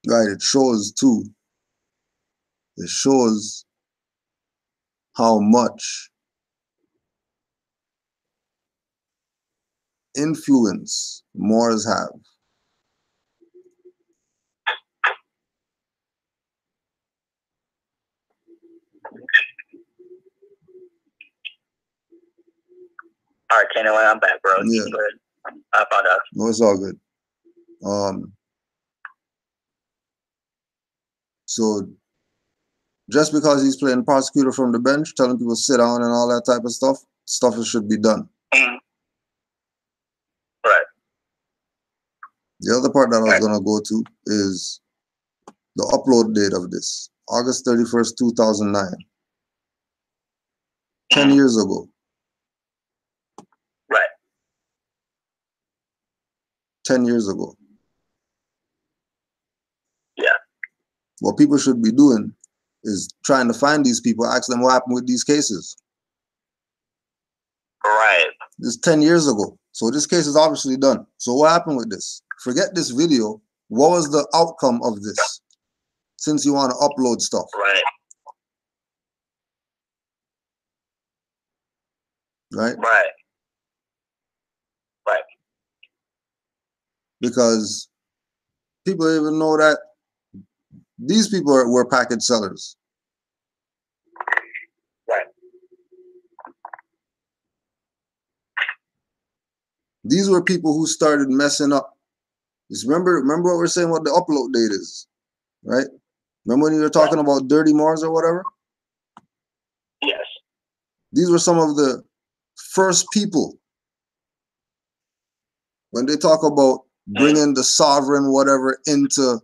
Right, it shows too. It shows how much influence Moors have. All right, Kenny, I'm back, bro. Yeah. Go ahead. I apologize. No, it's all good. So just because he's playing prosecutor from the bench, telling people sit down and all that type of stuff should be done. Right. The other part that I was going to go to is the upload date of this, August 31st, 2009. 10 years ago. Right. 10 years ago. Yeah. What people should be doing is trying to find these people, ask them what happened with these cases. Right. This is 10 years ago. So this case is obviously done. So what happened with this? Forget this video. What was the outcome of this? Since you want to upload stuff. Right. Right? Right. Right. Because people even know that these people were package sellers. Right. These were people who started messing up. Just remember what we're saying, what the upload date is, right? Remember when you were talking about dirty Moors or whatever? Yes. These were some of the first people. When they talk about bringing the sovereign whatever into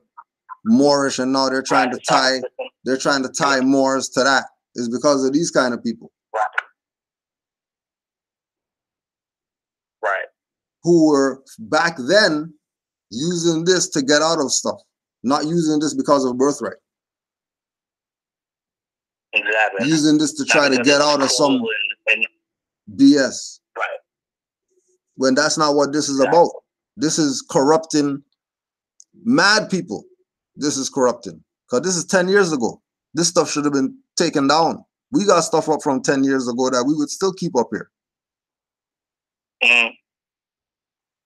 Moorish, and now they're trying to tie Moors to that, is because of these kind of people. Right. Who were back then using this to get out of stuff, not using this because of birthright. Exactly. Using this to try to get out of some BS. Right. When that's not what this is about. This is corrupting mad people. This is corrupting. Because this is 10 years ago. This stuff should have been taken down. We got stuff up from 10 years ago that we would still keep up here. Mm-hmm.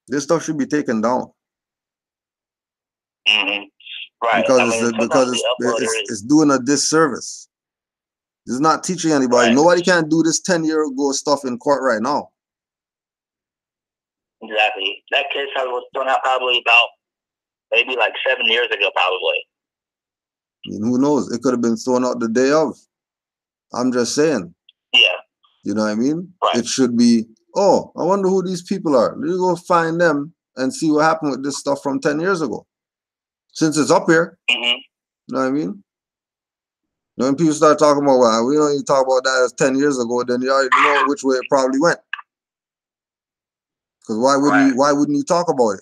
This stuff should be taken down. Mm-hmm. Right. Because it's doing a disservice. It's not teaching anybody. Right. Nobody can do this 10-year-ago stuff in court right now. Exactly. That case was thrown out probably about maybe like 7 years ago, probably. And who knows? It could have been thrown out the day of. I'm just saying. Yeah. You know what I mean? Right. It should be, oh, I wonder who these people are. Let me go find them and see what happened with this stuff from 10 years ago. Since it's up here. Mm-hmm. You know what I mean? When people start talking about, well, we don't even talk about that as 10 years ago, then you already know which way it probably went. Because why wouldn't you talk about it?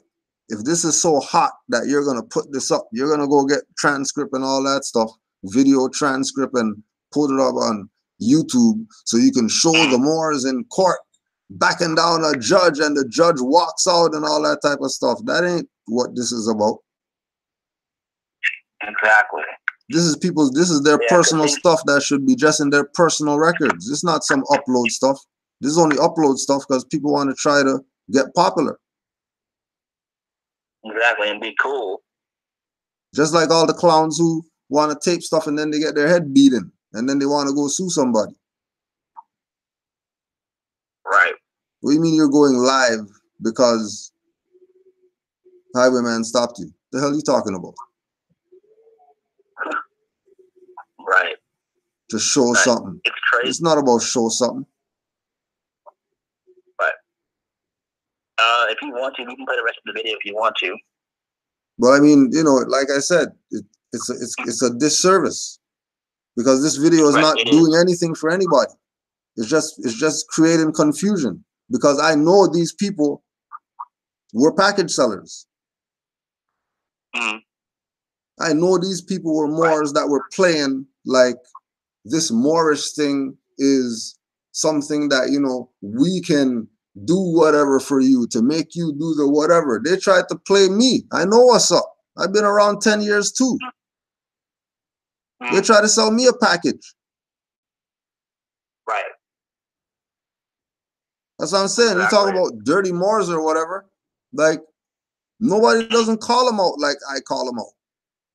If this is so hot that you're gonna put this up, you're gonna go get transcript and all that stuff, video transcript, and put it up on YouTube so you can show the Moors in court backing down a judge and the judge walks out and all that type of stuff. That ain't what this is about. Exactly. This is their personal stuff that should be just in their personal records. It's not some upload stuff. This is only upload stuff because people want to try to get popular. Exactly, and be cool. Just like all the clowns who want to tape stuff and then they get their head beaten and then they want to go sue somebody. Right. What do you mean you're going live because Highwayman stopped you? The hell are you talking about? Right. To show something. It's crazy. It's not about show something. But if you want to, you can play the rest of the video if you want to. But I mean, you know, like I said, it's a disservice because this video is not doing anything for anybody. It's just creating confusion because I know these people were package sellers. Mm. I know these people were Moors that were playing like this Moorish thing is something that, you know, we can do whatever for you to make you do the whatever. They tried to play me. I know what's up. I've been around 10 years too. They try to sell me a package. Right. That's what I'm saying. You talk about dirty Moors or whatever. Like, nobody doesn't call them out like I call them out.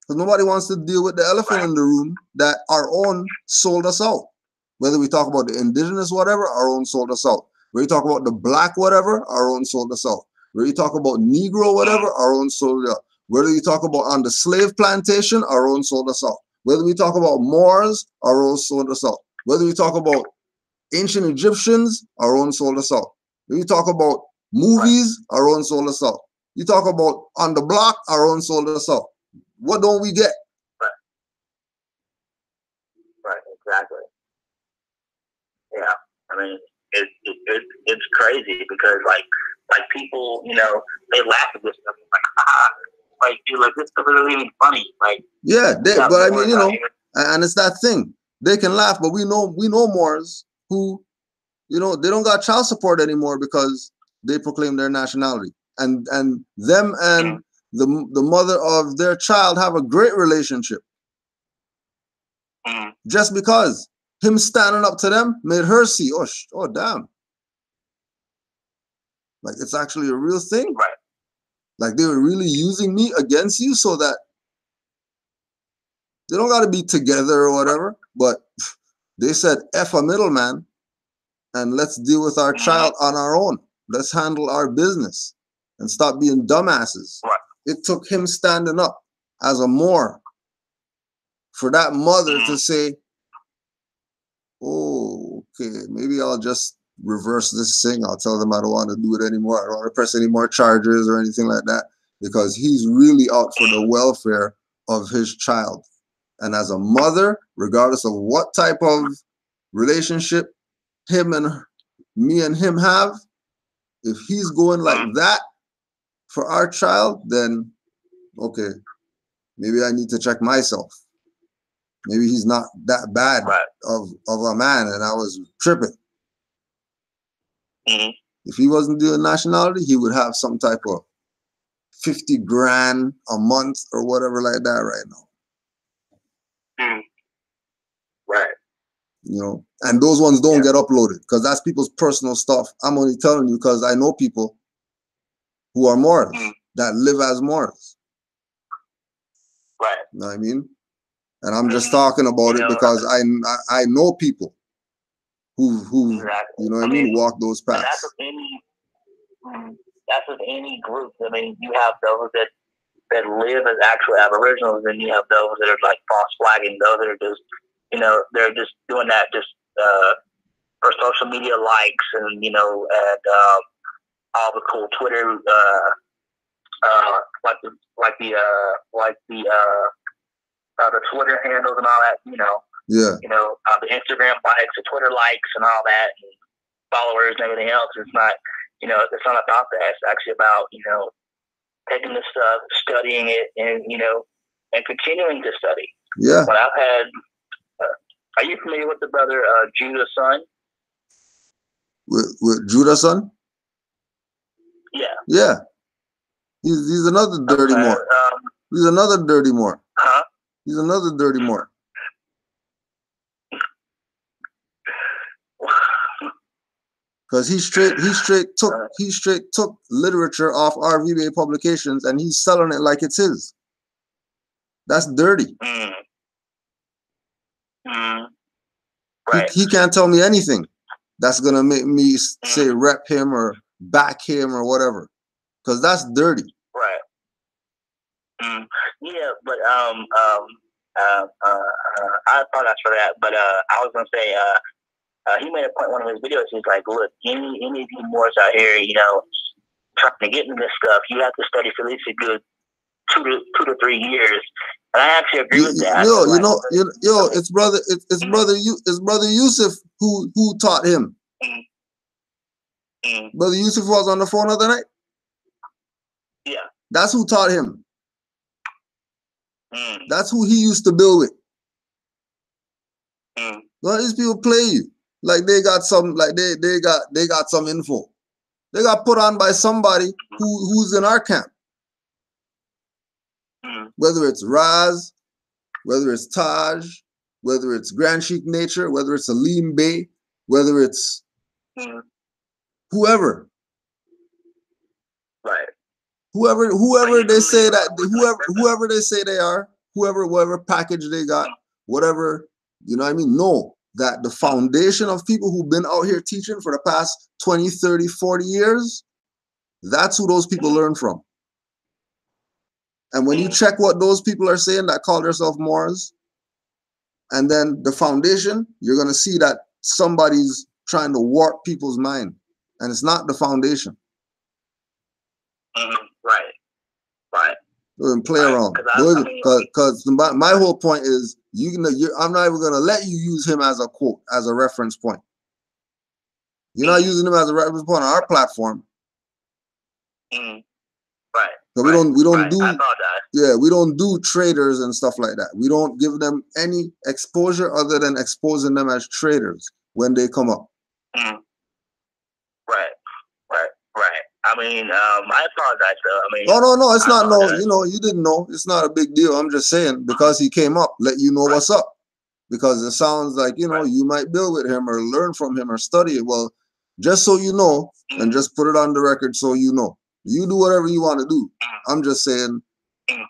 Because nobody wants to deal with the elephant in the room that our own sold us out. Whether we talk about the indigenous whatever, our own sold us out. Whether you talk about the black whatever, our own sold us out. Whether you talk about Negro whatever, our own sold us out. Whether you talk about on the slave plantation, our own sold us out. Whether we talk about Moors, our own sold us out. Whether we talk about ancient Egyptians, our own sold us out. Whether you talk about movies, our own sold us out. You talk about on the block, our own sold us out. What don't we get? Right, exactly. Yeah, I mean, it's crazy because like people, you know, they laugh at this stuff. Like dude, like this stuff isn't even funny. Like yeah, but I mean, you know, and it's that thing. They can laugh, but we know Moors who, you know, they don't got child support anymore because they proclaim their nationality, and them and the mother of their child have a great relationship. Just because him standing up to them made her see, oh damn, like it's actually a real thing. Right. Like they were really using me against you so that they don't got to be together or whatever, but they said F a middleman and let's deal with our child on our own. Let's handle our business and stop being dumbasses. Right. It took him standing up as a Moor for that mother to say, oh, okay, maybe I'll just reverse this thing. I'll tell them I don't want to do it anymore. I don't want to press any more charges or anything like that, because he's really out for the welfare of his child. And as a mother, regardless of what type of relationship me and him have, if he's going like that for our child, then okay, maybe I need to check myself. Maybe he's not that bad of a man, and I was tripping. If he wasn't doing nationality, he would have some type of 50 grand a month or whatever like that right now. Right. You know, and those ones don't get uploaded because that's people's personal stuff. I'm only telling you because I know people who are Moors that live as Moors. Right. You know what I mean? And I'm just talking about it because I know people who you know what I mean, walk those paths. That's with any group. I mean, you have those that live as actual Aboriginals, and you have those that are like false flagging. Those that are just, you know, they're just doing that just for social media likes and, you know, and all the cool Twitter the Twitter handles and all that, you know. Yeah. You know, the Instagram likes, the Twitter likes and all that, and followers and everything else. It's not, you know, it's not about that. It's actually about, you know, taking this stuff, studying it, and, you know, and continuing to study. Yeah. But I've had, are you familiar with the brother Judah's son? With Judah's son? Yeah. Yeah. He's another dirty Moor. He's another dirty Moor. Huh? He's another dirty Moor. Because he straight took literature off RVBA publications and he's selling it like it's his. That's dirty. Right. He can't tell me anything that's gonna make me say rep him or back him or whatever. Because that's dirty. Right. Yeah, but I apologize for that. But I was gonna say he made a point in one of his videos. He's like, look, any of you Moors out here, you know, trying to get into this stuff, you have to study for at least a good 2 to 3 years. And I actually agree with that. It's brother Yusuf who taught him. Brother Yusuf was on the phone the other night. Yeah. That's who taught him. That's who he used to build with. None of these people play you like they got some, like they got some info. They got put on by somebody who's in our camp. Whether it's Raz, whether it's Taj, whether it's Grand Sheik Nature, whether it's Alim Bey, whether it's whoever. Right. Whoever they say that, whoever they say they are, whatever package they got, whatever, you know what I mean? Know that the foundation of people who've been out here teaching for the past 20, 30, 40 years, that's who those people learn from. And when you check what those people are saying that call themselves Moors, and then the foundation, you're going to see that somebody's trying to warp people's mind. And it's not the foundation. Right. Doesn't play around. Because my whole point is, I'm not even going to let you use him as a quote, as a reference point. You're not using him as a reference point on our platform. Right. So we don't do we don't do traders and stuff like that. We don't give them any exposure other than exposing them as traders when they come up. Right. I mean, I apologize though. I mean, no, it's not no. You know, you didn't know. It's not a big deal. I'm just saying because he came up, let you know what's up. Because it sounds like you might build with him or learn from him or study it. Well, just so you know, and just put it on the record so you know. You do whatever you want to do. I'm just saying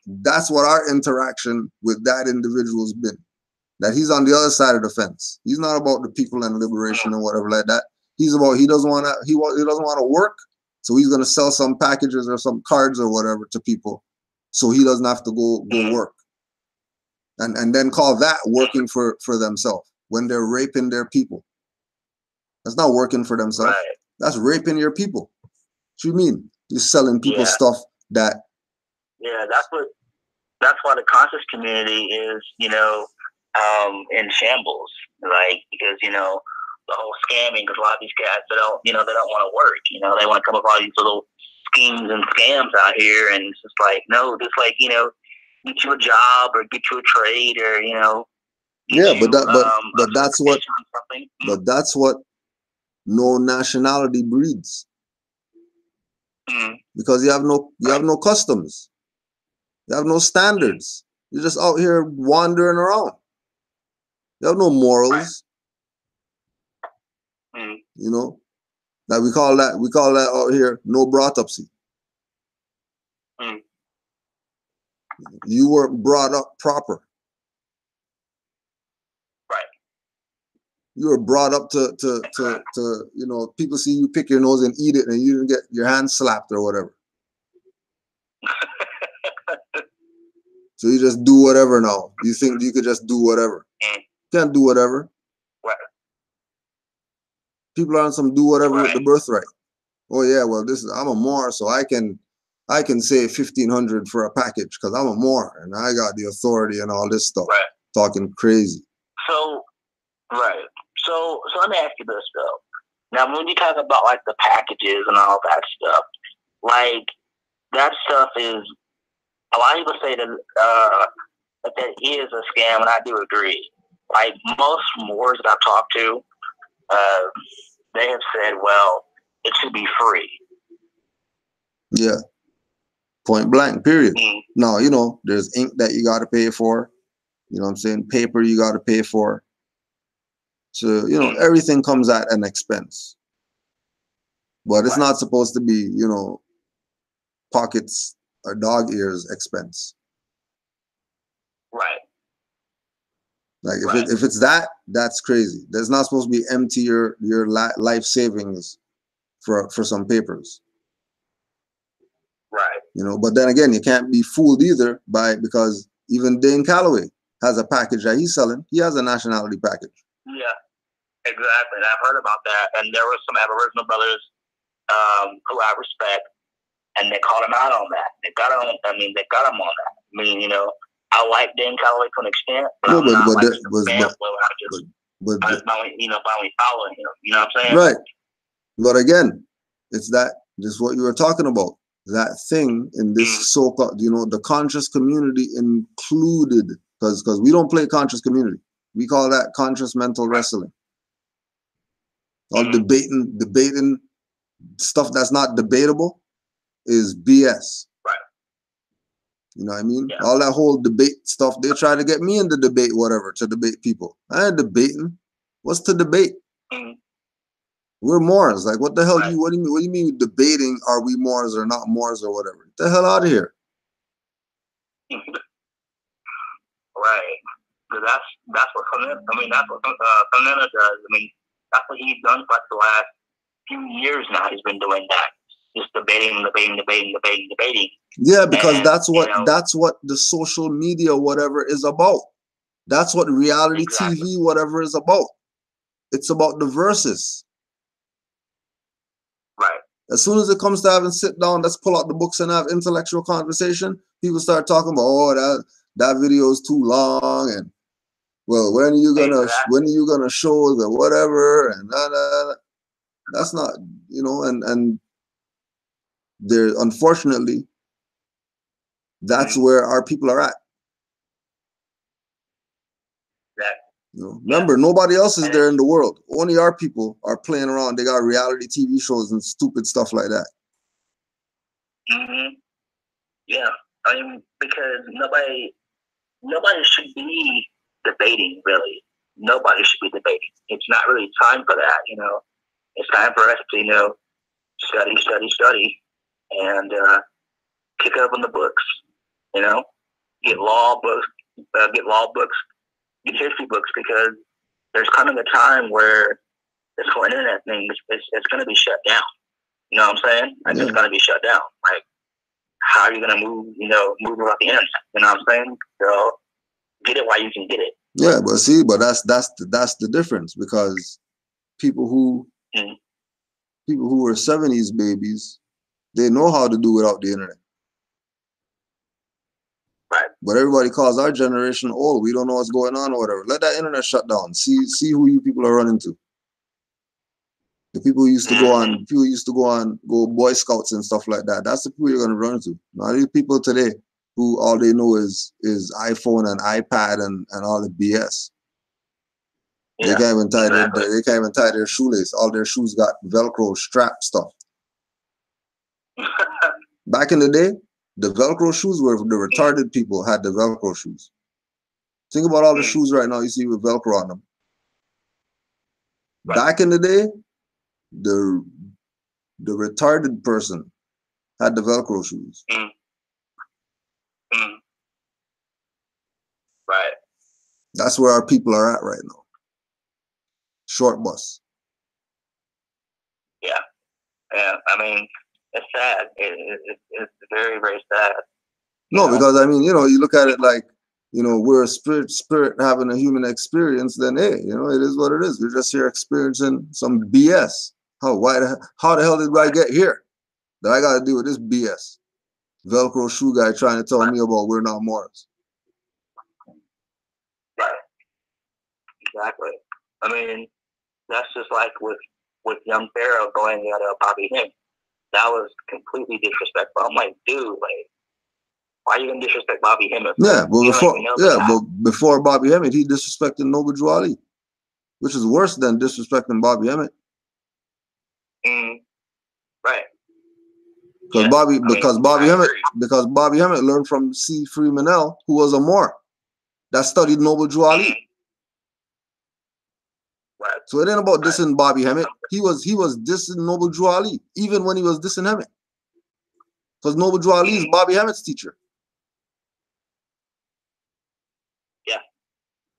that's what our interaction with that individual's been. That he's on the other side of the fence. He's not about the people and liberation and whatever like that. He's about he doesn't want to work, so he's gonna sell some packages or some cards or whatever to people, so he doesn't have to go work. And then call that working for themselves when they're raping their people. That's not working for themselves. Right. That's raping your people. What you mean? You're selling people stuff that. Yeah, that's why the conscious community is, you know, in shambles. Like, because, you know, the whole scamming, because a lot of these guys, they don't want to work. You know, they want to come up with all these little schemes and scams out here, and it's just like, no, just like, you know, get you a job or get you a trade or, you know. Yeah, you, but that's what no nationality breeds. Because you have no customs. You have no standards. You're just out here wandering around. You have no morals. You know? Like we call that out here no broughtopsy. You weren't brought up proper. Right. You were brought up to you know, people see you pick your nose and eat it and you didn't get your hand slapped or whatever. So you just do whatever now. You think you could just do whatever. Can't do whatever. Right. People are on some do whatever with the birthright. Oh yeah, well I'm a Moor, so I can say 1,500 for a package because I'm a Moor and I got the authority and all this stuff. Right. Talking crazy. So let me ask you this though. Now when you talk about like the packages and all that stuff, like that stuff is, a lot of people say that is a scam, and I do agree. Like most Moors that I've talked to, they have said, well, it should be free. Yeah. Point blank, period. Now, you know, there's ink that you got to pay for. You know what I'm saying? Paper you got to pay for. So, you know, everything comes at an expense. But it's not supposed to be, you know, pockets or dog ears expense. Right. Like if it's that, that's crazy. There's not supposed to be empty your life savings for some papers. Right. You know, but then again, you can't be fooled either because even Dane Calloway has a package that he's selling. He has a nationality package. Yeah, exactly. And I've heard about that. And there were some Aboriginal brothers who I respect, and they called him out on that. They got him on that. I mean, you know, I like Dan Calloway to an extent, but I'm not like by following him. You know what I'm saying? Right. But again, it's just what you were talking about. That thing in this so-called, you know, the conscious community included, because we don't play conscious community. We call that conscious mental wrestling. All debating stuff that's not debatable is BS. Right. You know what I mean? Yeah. All that whole debate stuff, they try to get me in the debate, whatever, to debate people. I ain't debating. What's to debate? We're Moors. Like, what the hell do you, what do you mean debating, are we Moors or not Moors or whatever? Get the hell out of here. Right. So that's what that's what Canada does. I mean, that's what he's done for like the last few years now. He's been doing that. Just debating. Yeah, because that's what the social media whatever is about. That's what reality TV whatever is about. It's about the verses. Right. As soon as it comes to having sit down, let's pull out the books and have intellectual conversation, people start talking about, oh, that video is too long, and well, when are you gonna show the whatever, and that's not, you know, and there, unfortunately, that's where our people are at. You know, remember, nobody else is there in the world. Only our people are playing around. They got reality TV shows and stupid stuff like that. Yeah, I mean, because nobody should be debating, really. Nobody should be debating. It's not really time for that, you know. It's time for us to, you know, study, and kick up on the books, you know. Get law books, get history books, because there's coming a time where this whole internet thing it's going to be shut down. You know what I'm saying? Like, it's going to be shut down. Like, how are you going to move about the internet? You know what I'm saying? So get it while you can get it. Yeah, but that's the difference, because people who People who were 70s babies, they know how to do without the internet. Right. But everybody calls our generation old. We don't know what's going on or whatever. Let that internet shut down. See who you people are running to. The people who used to go Boy Scouts and stuff like that. That's the people you're gonna run to. Not these people today who all they know is iPhone and iPad and all the BS. Yeah, They can't even tie their shoelace. All their shoes got Velcro strap stuff. Back in the day, the Velcro shoes were the retarded people had the Velcro shoes. Think about all the shoes right now you see with Velcro on them. Right. Back in the day, the retarded person had the Velcro shoes. Right. That's where our people are at right now. Short bus. Yeah. Yeah. I mean, it's sad. It's very, very sad. No, because I mean, you look at it like, we're a spirit having a human experience, then hey, it is what it is. We're just here experiencing some BS. How the hell did I get here? That I gotta deal with this BS. Velcro shoe guy trying to tell me about we're not Moors. Right. Exactly. I mean, that's just like with young Pharaoh going at Bobby Hemp. That was completely disrespectful. I'm like, dude, like, why are you gonna disrespect Bobby Hemmett? Yeah, but before Bobby Hemmett, he disrespected Noble Drew Ali, which is worse than disrespecting Bobby Hemmett. Right. Because Bobby Hemmett learned from C. Freeman L, who was a Moor that studied Noble Drew Ali. Right. So it ain't about dissing Bobby Hemmett. He was dissing Noble Drew Ali, even when he was dissing Hemmett. Because Noble Drew Ali is Bobby Hemmett's teacher. Yeah.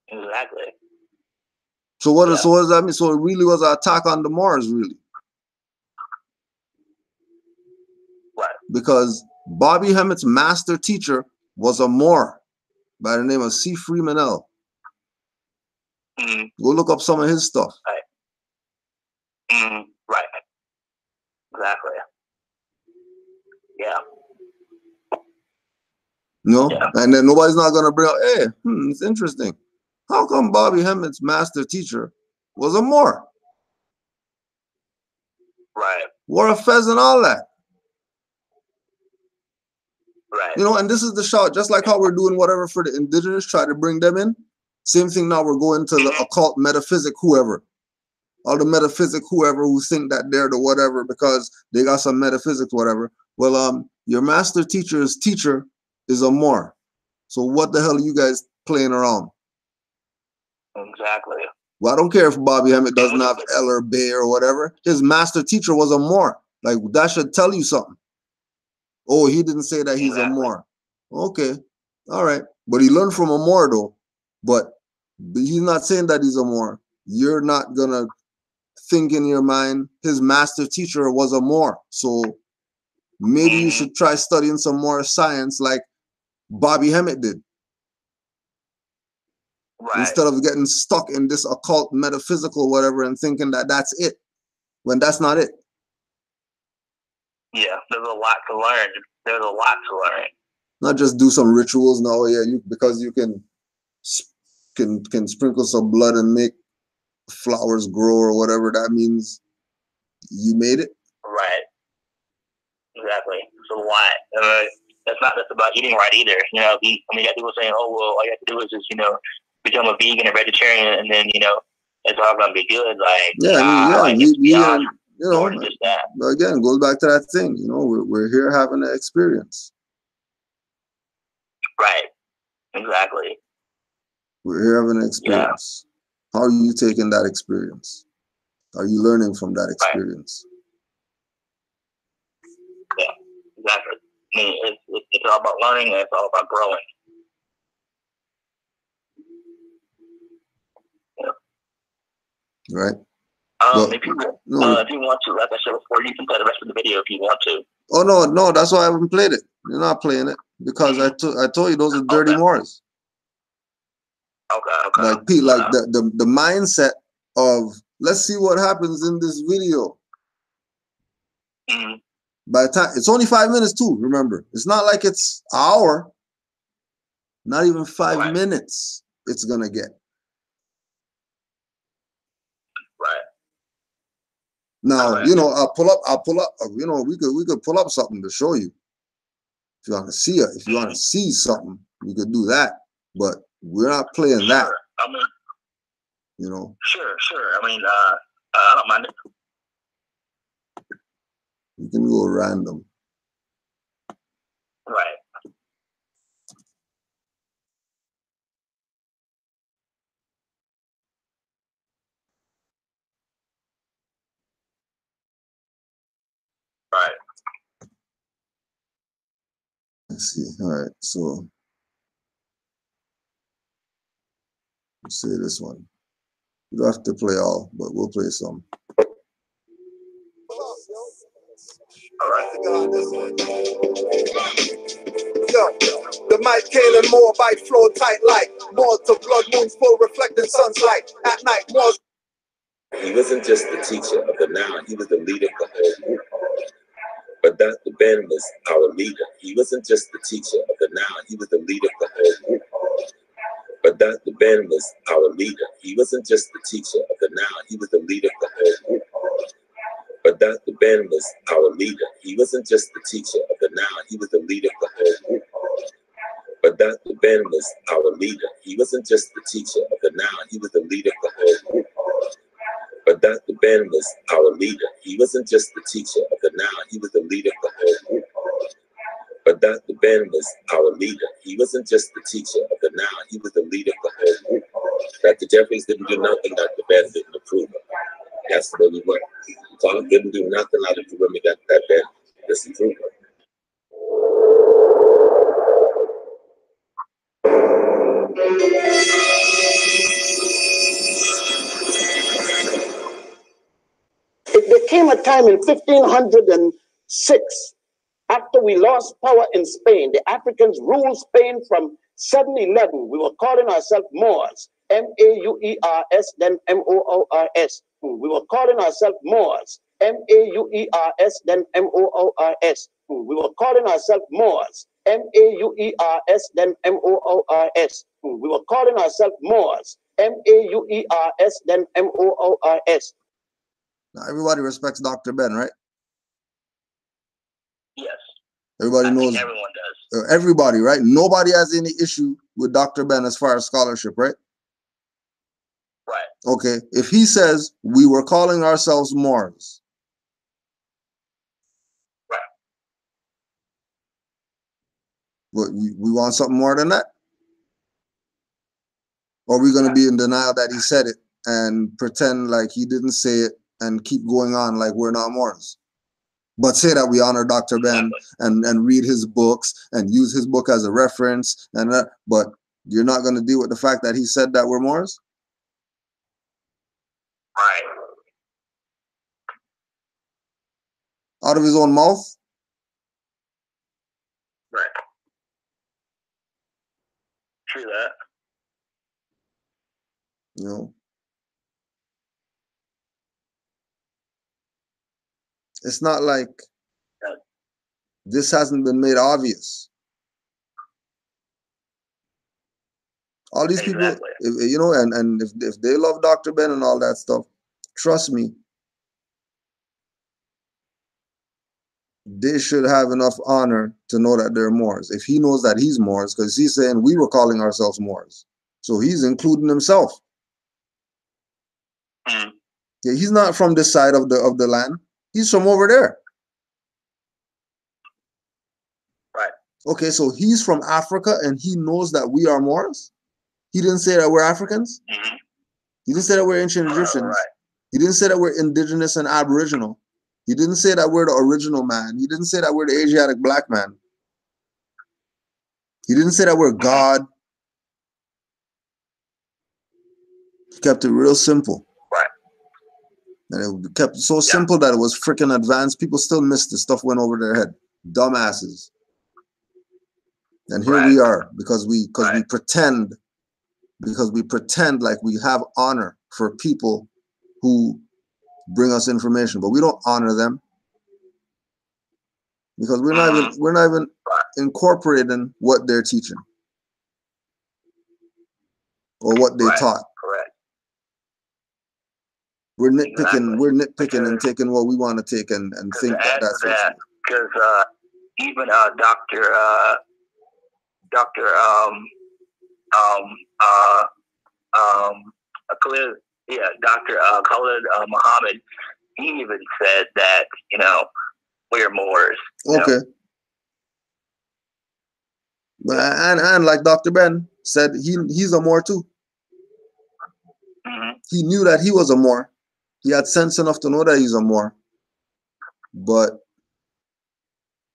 Exactly. So what does that mean? So it really was an attack on the Moors, really. Right. Because Bobby Hemmett's master teacher was a Moor by the name of C. Freeman L. Go look up some of his stuff. Right. Right. Exactly. Yeah. And then nobody's not gonna bring up, hey, it's interesting. How come Bobby Hemmett's master teacher was a Moor? Right. Wore a fez and all that. Right. And this is the shout, just like how we're doing whatever for the indigenous, try to bring them in. Same thing now, we're going to the occult metaphysic, whoever. All the metaphysic, whoever who think that they're the whatever because they got some metaphysics, whatever. Well, your master teacher's teacher is a Moor. So what the hell are you guys playing around? Exactly. Well, I don't care if Bobby Hemmett doesn't have L or Bay or whatever. His master teacher was a Moor. Like, that should tell you something. Oh, he didn't say that he's a Moor. Okay. All right. But he learned from a Moor, though. But he's not saying that he's a Moor. You're not going to think in your mind his master teacher was a Moor. So maybe you should try studying some more science like Bobby Hemmett did. Right. Instead of getting stuck in this occult metaphysical whatever and thinking that that's it, when that's not it. Yeah, there's a lot to learn. There's a lot to learn. Not just do some rituals now, because you can sprinkle some blood and make flowers grow or whatever that means you made it. Right. Exactly. It's a lot. That's not just about eating right either. You got people saying, "Oh, well, all you have to do is just, become a vegan and vegetarian, and then, it's all gonna be good." Like, just that. But again, goes back to that thing. We're here having an experience. Right. Exactly. We're here having an experience. How are you taking that experience? Are you learning from that experience? Right. Yeah. Exactly. I mean, it's all about learning and it's all about growing. Right. If you want to, like I said before, you can play the rest of the video if you want to. Oh no, that's why I haven't played it. You're not playing it because I told you those are dirty Moors. Okay. Like the mindset of let's see what happens in this video. Mm-hmm. By the time, it's only 5 minutes too, remember. It's not like it's an hour. Not even 5 minutes it's gonna get. Right. Now, you know, I'll pull up, you know, we could pull up something to show you. If you want to see it, if you want to see something, we could do that. But we're not playing that. I mean, you know. Sure. I mean, I don't mind it. You can go random. Right. Right. Let's see. All right. So let's say this one. You don't have to play all, but we'll play some. All right. Yo, the might Canaanland Moor bite flow tight like Moor to blood moons full reflecting sunlight at night. Moor. He wasn't just the teacher of the now, he was the leader of the whole group. But Dr. Ben was our leader. He wasn't just the teacher of the now, he was the leader of the whole group. But Dr. Ben was our leader. He wasn't just the teacher of the now, he was the leader of the whole group. But Dr. Ben was our leader. He wasn't just the teacher of the now, he was the leader of the whole group. But Dr. Ben was our leader. He wasn't just the teacher of the now, he was the leader of the whole group. But Dr. Ben was our leader. He wasn't just the teacher of the now, he was the leader of the whole group. But Dr. Ben was our leader. He wasn't just the teacher of the now, he was the leader of the whole group. Dr. Jeffries didn't do nothing Dr. Ben didn't approve of. That's what we were. Tom didn't do nothing out of the women that Ben disapproved of. There came a time in 1506, after we lost power in Spain, the Africans ruled Spain from 711. We were calling ourselves Moors, M-A-U-E-R-S, then M-O-O-R-S. We were calling ourselves Moors, M-A-U-E-R-S, then M-O-O-R-S. We were calling ourselves Moors, M-A-U-E-R-S, then M-O-O-R-S. We were calling ourselves Moors, M-A-U-E-R-S, then M-O-O-R-S. Now, everybody respects Dr. Ben, right? Yes. Everybody knows. Everyone does. Everybody, right? Nobody has any issue with Dr. Ben as far as scholarship, right? Right. Okay. If he says we were calling ourselves Moors, right. But we want something more than that? Or are we going to be in denial that he said it and pretend like he didn't say it and keep going on like we're not Moors? But say that we honor Dr. Ben and read his books and use his book as a reference, and but you're not going to deal with the fact that he said that we're Moors? Right. Out of his own mouth? Right. True that. You know? It's not like this hasn't been made obvious. All these people, you know, and if they love Dr. Ben and all that stuff, trust me, they should have enough honor to know that they're Moors. If he knows that he's Moors, because he's saying we were calling ourselves Moors. So he's including himself. Mm. Yeah, he's not from this side of the land. He's from over there. Right. Okay, so he's from Africa and he knows that we are Moors? He didn't say that we're Africans? Mm-hmm. He didn't say that we're ancient Egyptians. Right. He didn't say that we're indigenous and aboriginal. He didn't say that we're the original man. He didn't say that we're the Asiatic black man. He didn't say that we're God. He kept it real simple. Right. And it kept it so simple that it was freaking advanced. People still missed it. Stuff went over their head. Dumbasses. And here we are because we pretend like we have honor for people who bring us information, but we don't honor them because we're not even incorporating what they're teaching or what they taught. Correct. We're nitpicking and taking what we want to take and think that's that. Because even Dr. Khalid Muhammad, he even said that, you know, we're Moors. Okay. And like Dr. Ben said, he's a Moor too. He knew that he was a Moor. He had sense enough to know that he's a Moor. But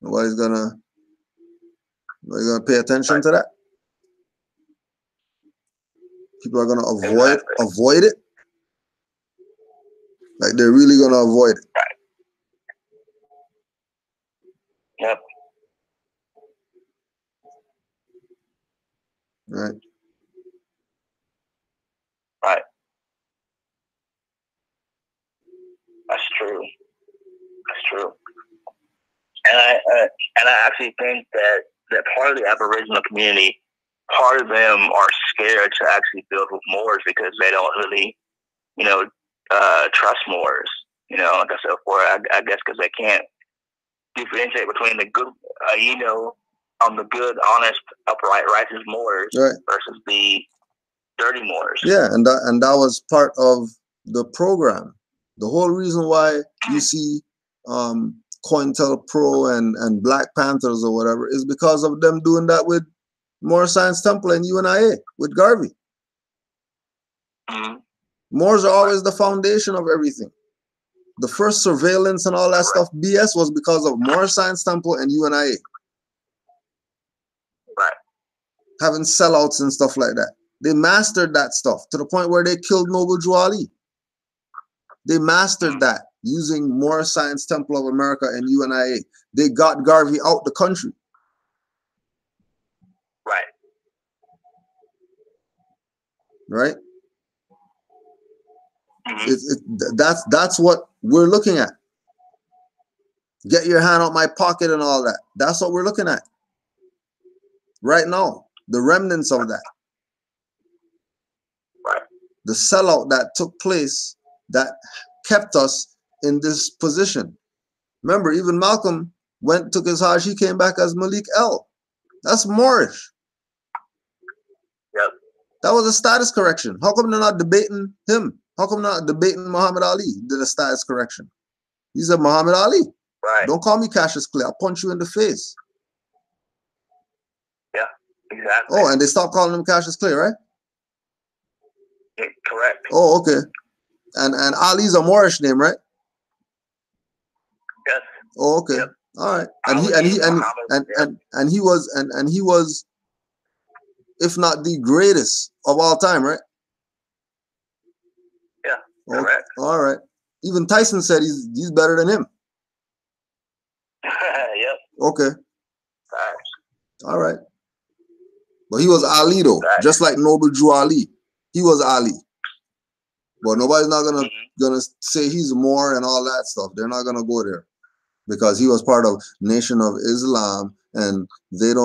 nobody's gonna pay attention to that. People are gonna avoid it. Like they're really gonna avoid it. Yep. Right. Right. That's true. That's true. And I actually think that part of the Aboriginal community, part of them are scared to actually build with Moors because they don't really, you know, trust Moors. You know, like I said before, I guess because they can't differentiate between the good, the good, honest, upright, righteous Moors versus the dirty Moors. Yeah, and that was part of the program. The whole reason why you see COINTELPRO and Black Panthers or whatever is because of them doing that with Moor Science Temple and UNIA with Garvey. Moors are always the foundation of everything. The first surveillance and all that stuff, BS, was because of Moor Science Temple and UNIA. Right. Having sellouts and stuff like that. They mastered that stuff to the point where they killed Noble Drew Ali. They mastered that using Moor Science Temple of America and UNIA. They got Garvey out the country. Right. Right? That's what we're looking at. Get your hand out my pocket and all that. That's what we're looking at right now. The remnants of that. Right. The sellout that took place that kept us in this position. Remember, even Malcolm took his Hajj, he came back as Malik El. That's Moorish. Yep. That was a status correction. How come they're not debating him? How come not debating Muhammad Ali? Did a status correction. He said Muhammad Ali. Right. Don't call me Cassius Clay. I'll punch you in the face. Yeah, exactly. Oh, and they stopped calling him Cassius Clay, right? Yeah, correct. Oh, okay. And Ali's a Moorish name, right? Yes. Oh, okay. Yep. All right. And he was, if not the greatest of all time, right? Yeah. Okay. Correct. All right. Even Tyson said he's better than him. Yep. Okay. Right. All right. But he was Ali though, just like Noble Drew Ali. He was Ali. But nobody's not gonna say he's Moor and all that stuff. They're not gonna go there because he was part of Nation of Islam, and they're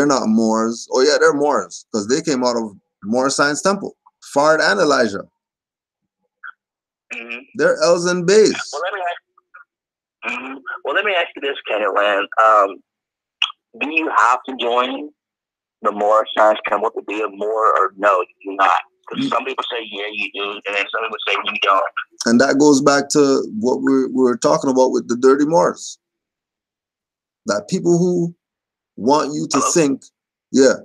not Moors. Oh yeah, they're Moors because they came out of Moor Science Temple. Fard and Elijah. They're Els and Bays. Well, let me ask you this, Canaanland. Do you have to join the Moor Science Temple to be a Moor, or no, you do not? Because some people say, yeah, you do, and then some people say you don't. And that goes back to what we're talking about with the dirty Moors. That people who want you to think, yeah.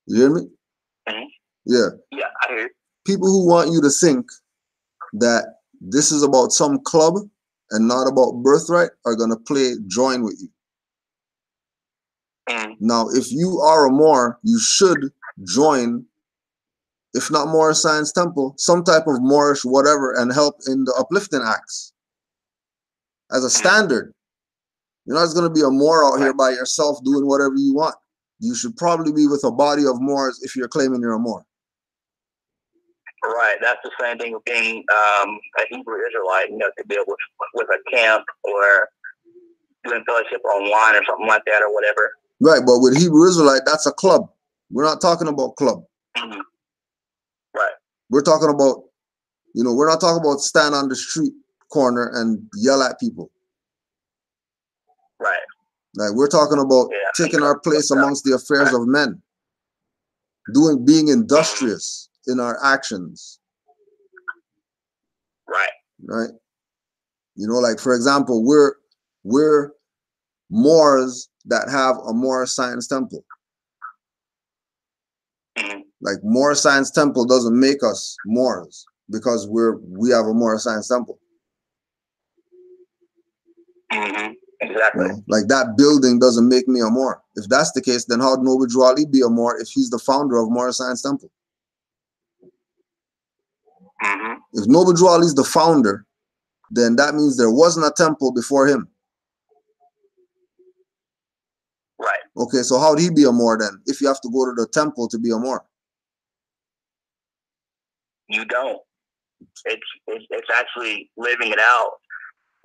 You hear me? Yeah. Yeah, I hear you. People who want you to think that this is about some club and not about birthright are going to join with you. Now, if you are a Moor, you should join, if not Moor Science Temple, some type of Moorish whatever, and help in the uplifting acts as a standard. You're not going to be a Moor out here by yourself doing whatever you want. You should probably be with a body of Moors if you're claiming you're a Moor. Right. That's the same thing with being a Hebrew Israelite. You know, to be able with a camp or doing fellowship online or something like that or whatever. Right, but with Hebrew Israelite, that's a club. We're not talking about club. Mm-hmm. Right. We're talking about, you know, we're not talking about stand on the street corner and yell at people. Right. Like we're talking about taking our place amongst the affairs of men, being industrious in our actions. Right. Right. You know, like for example, we're Moors that have a Moorish science temple. Mm-hmm. Like Moorish science temple doesn't make us Moors because we have a Moorish science temple. Mm-hmm. Exactly. You know, like that building doesn't make me a Moor. If that's the case, then how'd Noble Drew Ali be a Moor if he's the founder of Moorish Science Temple? Mm-hmm. If Noble Drew Ali is the founder, then that means there wasn't a temple before him. Right. Okay, so how'd he be a Moor then? If you have to go to the temple to be a Moor, you don't. It's actually living it out,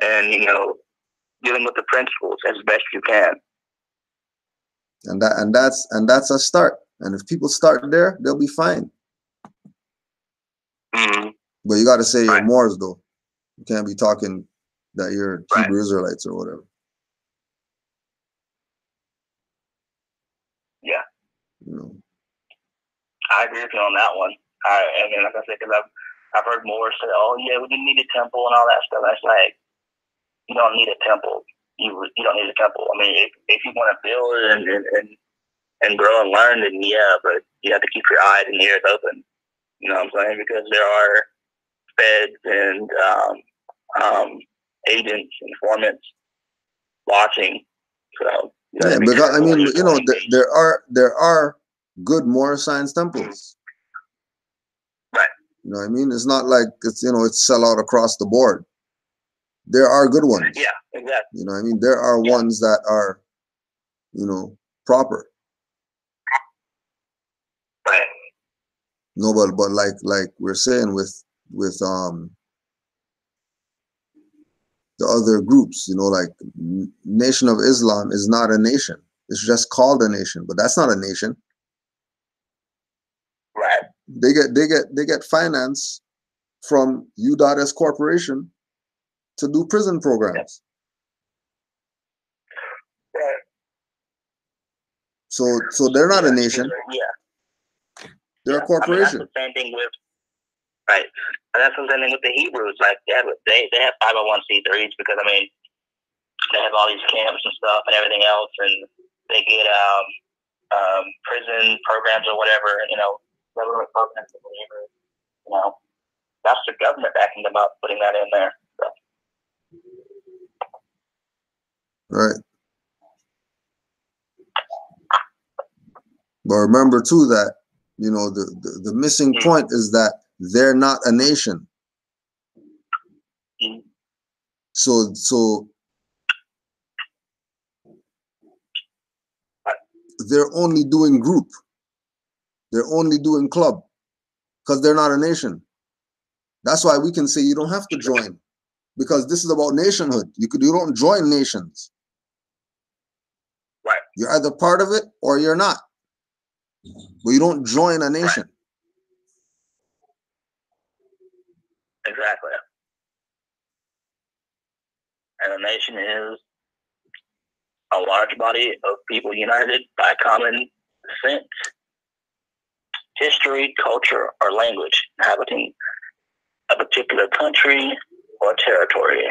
and you know, dealing with the principles as best you can. And that's a start. And if people start there, they'll be fine. Mm-hmm. But you got to say you're Right. Moors though. You can't be talking that you're Right. Hebrew Israelites or whatever. Yeah. You know. I agree with you on that one. I mean, like I said, because I've heard more say, "Oh yeah, we didn't need a temple and all that stuff." That's like, you don't need a temple. You don't need a temple. I mean, if you want to build and grow and learn, then yeah, but you have to keep your eyes and ears open. You know what I'm saying? Because there are feds and agents, informants watching. So yeah, be because I careful mean, when you're you know, doing there are good Moorish science temples. Right. You know what I mean? It's not like it's, you know, it's sell out across the board. There are good ones. Yeah, exactly. You know what I mean? There are ones that are, you know, proper. Right. No, but like we're saying with the other groups, you know, like Nation of Islam is not a nation. It's just called a nation, but that's not a nation. Right. They get finance from U.S. Corporation to do prison programs. Right. So they're not a nation. Yeah. They're a corporation. I mean, that's the same thing with right. And that's the same thing with the Hebrews. Like they have 501c3s because I mean they have all these camps and stuff and everything else, and they get prison programs or whatever. You know, government programs or whatever. You know, that's the government backing them up, putting that in there. So. Right. But remember too that, you know, the missing point is that they're not a nation. So they're only doing group. They're only doing club because they're not a nation. That's why we can say you don't have to join, because this is about nationhood. You don't join nations. Right. You're either part of it or you're not. But you don't join a nation. Right. Exactly. And a nation is a large body of people united by common descent, history, culture, or language, inhabiting a particular country or territory.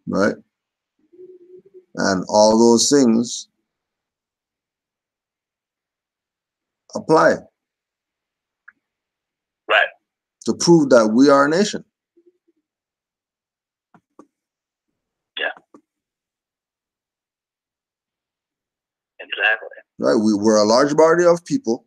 Right. And all those things apply. Right. To prove that we are a nation. Yeah. Exactly. Right. We're a large body of people.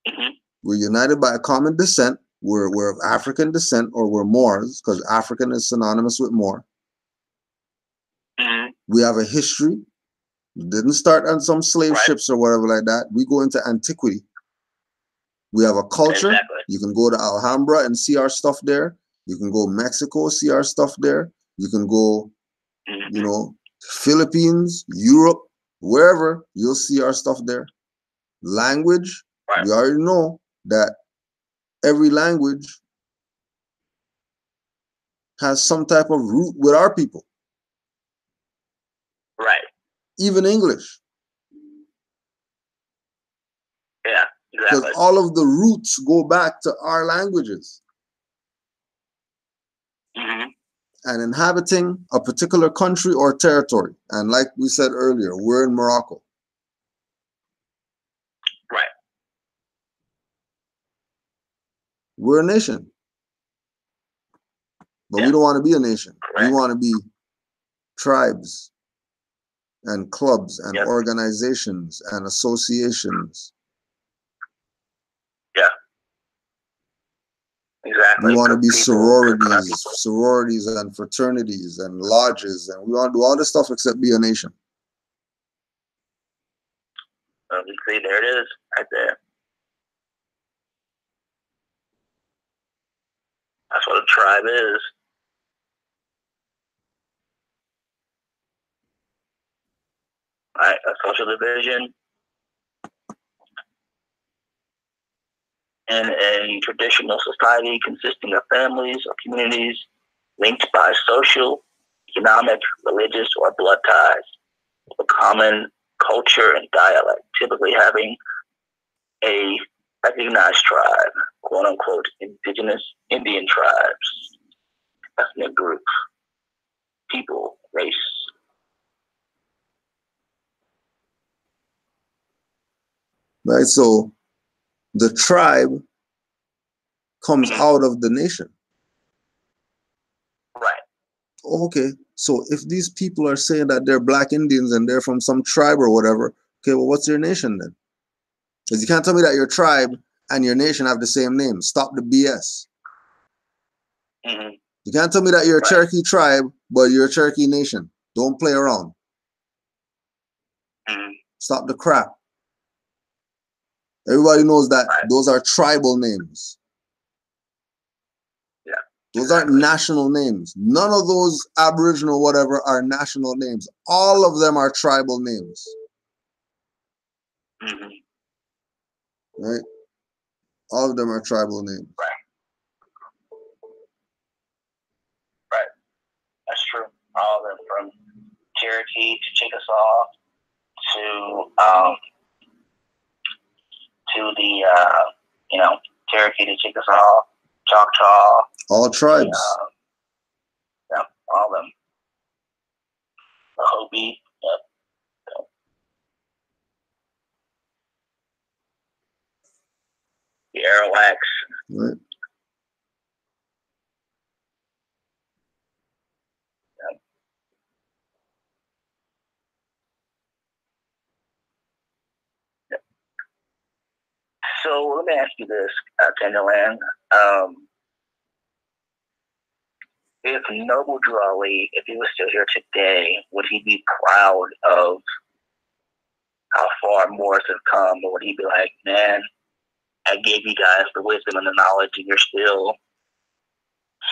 Mm-hmm. We're united by a common descent. We're of African descent, or we're Moors, because African is synonymous with Moor. Mm-hmm. We have a history. We didn't start on some slave ships or whatever like that. We go into antiquity. We have a culture. Exactly. You can go to Alhambra and see our stuff there. You can go Mexico, see our stuff there. You can go, you know, Philippines, Europe, wherever, you'll see our stuff there. Language, Right. we already know that every language has some type of root with our people. Right. Even English. Yeah, Because exactly. all of the roots go back to our languages. And inhabiting a particular country or territory. And like we said earlier, we're in Morocco. Right. We're a nation. But we don't want to be a nation. Correct. We want to be tribes and clubs and organizations and associations. Yeah. Exactly. We want to be sororities and fraternities and lodges, and we want to do all this stuff except be a nation. You see, there it is, right there. That's what a tribe is. Right, a social division in a traditional society consisting of families or communities linked by social, economic, religious, or blood ties, with a common culture and dialect, typically having a recognized tribe, quote unquote, indigenous Indian tribes, ethnic group, people, race. Right, so the tribe comes out of the nation. Right. Okay, so if these people are saying that they're Black Indians and they're from some tribe or whatever, okay, well, what's your nation then? Because you can't tell me that your tribe and your nation have the same name. Stop the BS. You can't tell me that you're a Cherokee tribe, but you're a Cherokee nation. Don't play around. Stop the crap. Everybody knows that those are tribal names. Yeah. Those aren't national names. None of those Aboriginal whatever are national names. All of them are tribal names. Right? All of them are tribal names. Right. That's true. All of them, from Cherokee to Chickasaw to the Cherokee to Chickasaw, Choctaw. All tribes. Yeah, all of them. The Hopi. Yep. The Arawaks. Right. So let me ask you this, Canaanland. If Noble Drawley, if he was still here today, would he be proud of how far Moors have come, or would he be like, man, I gave you guys the wisdom and the knowledge, and you're still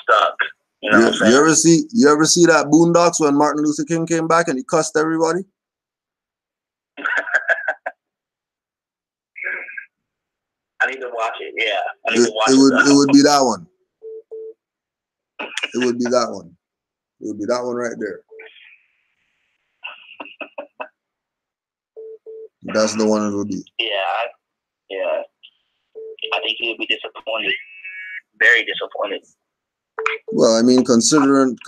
stuck? You know what I'm saying? You ever see that Boondocks when Martin Luther King came back and he cussed everybody? I need to watch it. Yeah, I need to watch it. It would be that one. It would be that one. It would be that one right there. That's the one it would be. Yeah. I think he would be disappointed. Very disappointed. Well, I mean, considering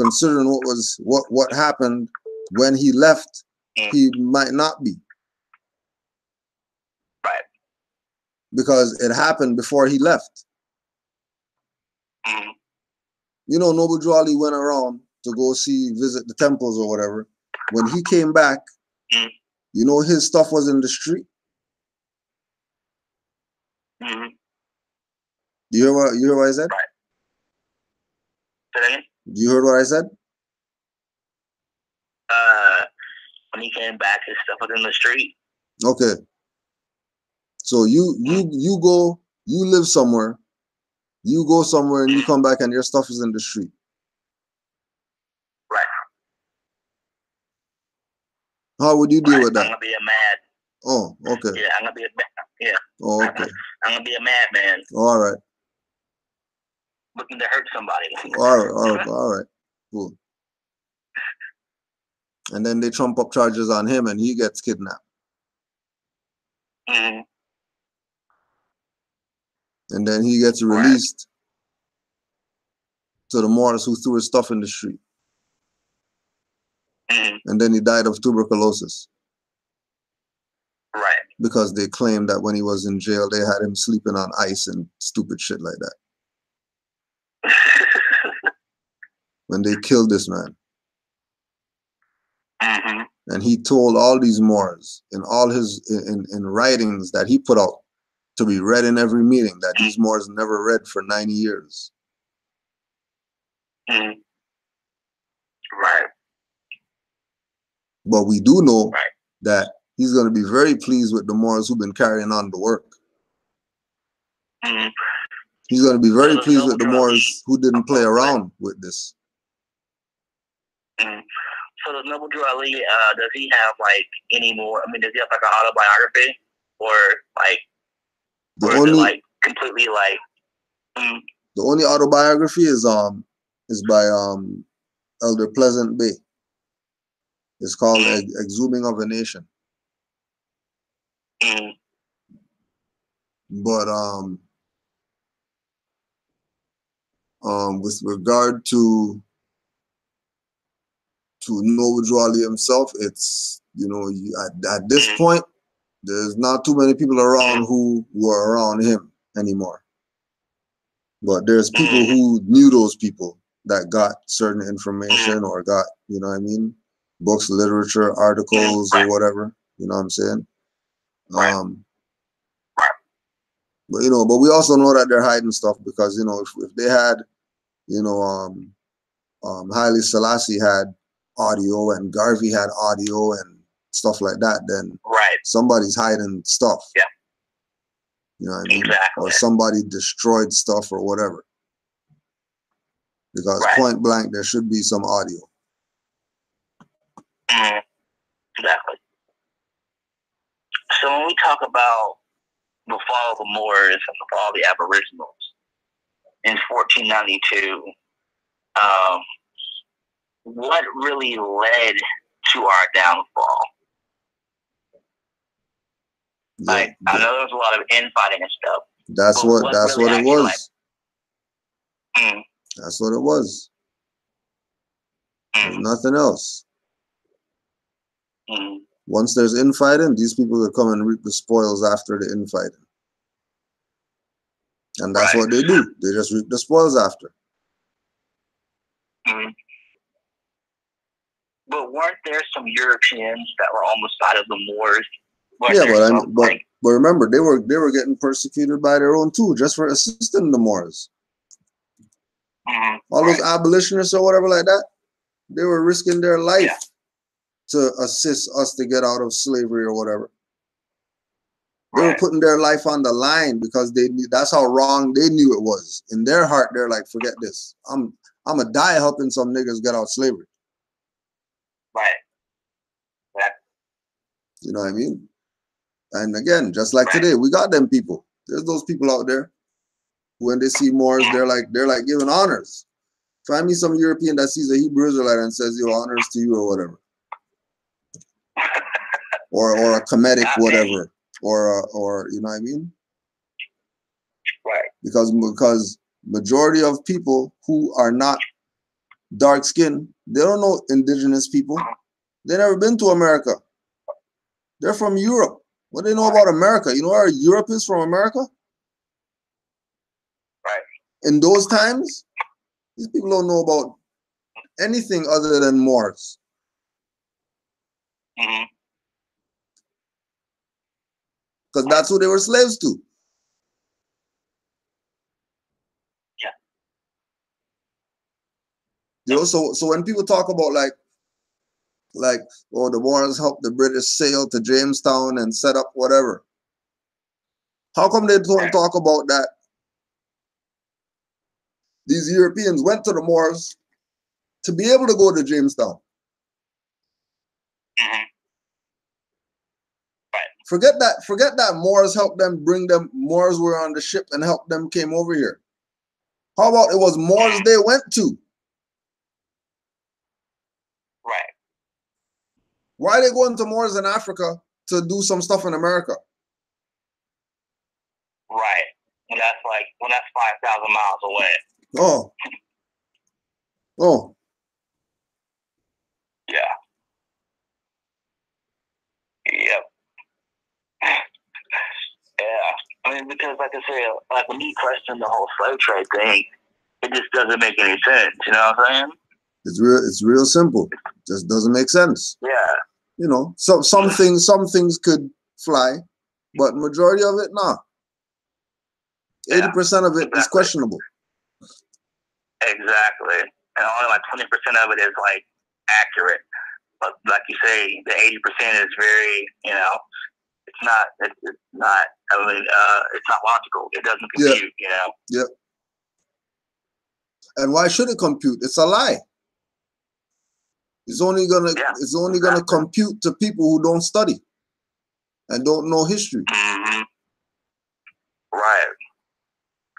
what happened when he left, he might not be. Right. Because it happened before he left. You know, Noble Drawley went around to go visit the temples or whatever. When he came back, you know his stuff was in the street. You hear what I said? Right. Say that again? You heard what I said? When he came back, his stuff was in the street. Okay. So you You live somewhere, you go somewhere, and you come back, and your stuff is in the street. Right. How would you deal with that? I'm gonna be a mad. Oh, okay. Yeah, I'm gonna be a yeah. Oh, okay. I'm gonna be a madman. All right. Looking to hurt somebody. All right. Cool. And then they trump up charges on him, and he gets kidnapped. Mm-hmm. And then he gets released to the Moors who threw his stuff in the street. Mm-hmm. And then he died of tuberculosis. Right. Because they claimed that when he was in jail, they had him sleeping on ice and stupid shit like that. When they killed this man. Mm-hmm. And he told all these Moors in all his in writings that he put out to be read in every meeting that these Moors never read for 90 years. Mm-hmm. Right. But we do know that he's going to be very pleased with the Moors who've been carrying on the work. Mm-hmm. He's going to be very pleased with the Moors who didn't play around with this. Mm-hmm. So does Noble Drew Ali, does he have like any more, I mean, does he have like an autobiography? Or like, is it like completely like, the only autobiography is by Elder Pleasant Bay. It's called Exhuming of a Nation. Mm-hmm. But with regard to Noble Drew Ali himself, it's, you know, at this point, there's not too many people around who were around him anymore. But there's people who knew those people that got certain information or got, you know what I mean, books, literature, articles, or whatever. You know what I'm saying? But, you know, but we also know that they're hiding stuff because, you know, if they had, you know, Haile Selassie had audio and Garvey had audio and stuff like that, then somebody's hiding stuff. Yeah. You know what I mean? Exactly. Or somebody destroyed stuff or whatever. Because point blank, there should be some audio. Exactly. So when we talk about the fall of the Moors and the fall of the Aboriginals in 1492, what really led to our downfall? Yeah, like, I know there's a lot of infighting and stuff. That's what it was. That's what it was. There's nothing else. Once there's infighting, these people will come and reap the spoils after the infighting. And that's what they do. They just reap the spoils after. But weren't there some Europeans that were on the side of the Moors? But remember, they were getting persecuted by their own too, just for assisting the Moors. All those abolitionists or whatever like that, they were risking their life to assist us to get out of slavery or whatever. They were putting their life on the line because they knew that's how wrong they knew it was. In their heart, they're like, forget this. I'm gonna die helping some niggas get out of slavery. You know what I mean? And again, just like today, we got them people. There's those people out there. When they see Moors, they're like giving honors. Find me some European that sees a Hebrew Israelite and says, "Yo, honors to you," or whatever, or a Kemetic whatever, or you know what I mean? Because majority of people who are not dark skinned, they don't know indigenous people. They never been to America. They're from Europe. What do they know about America? You know where Europe is from America? In those times, these people don't know about anything other than Moors. Because that's who they were slaves to. You know, so when people talk about like, oh, the Moors helped the British sail to Jamestown and set up whatever. How come they don't talk about that? These Europeans went to the Moors to be able to go to Jamestown. Mm-hmm. Right. Forget that Moors helped them bring them. Moors were on the ship and helped them came over here. How about it was Moors they went to? Right. Why are they going to Moors in Africa to do some stuff in America? Right. When that's 5,000 miles away. Oh. Oh. Yeah. Yep. Yeah. I mean, because like I said, like when you question the whole slave trade thing, it just doesn't make any sense. You know what I'm saying? It's real simple. Just doesn't make sense. Yeah. You know, some things could fly, but majority of it, nah. 80% of it is questionable. Exactly. And only like 20% of it is like accurate. But like you say, the 80% is very, you know, it's not, I mean, it's not logical. It doesn't compute, you know? Yep. And why should it compute? It's a lie. It's only gonna compute to people who don't study and don't know history. Mm-hmm. Right.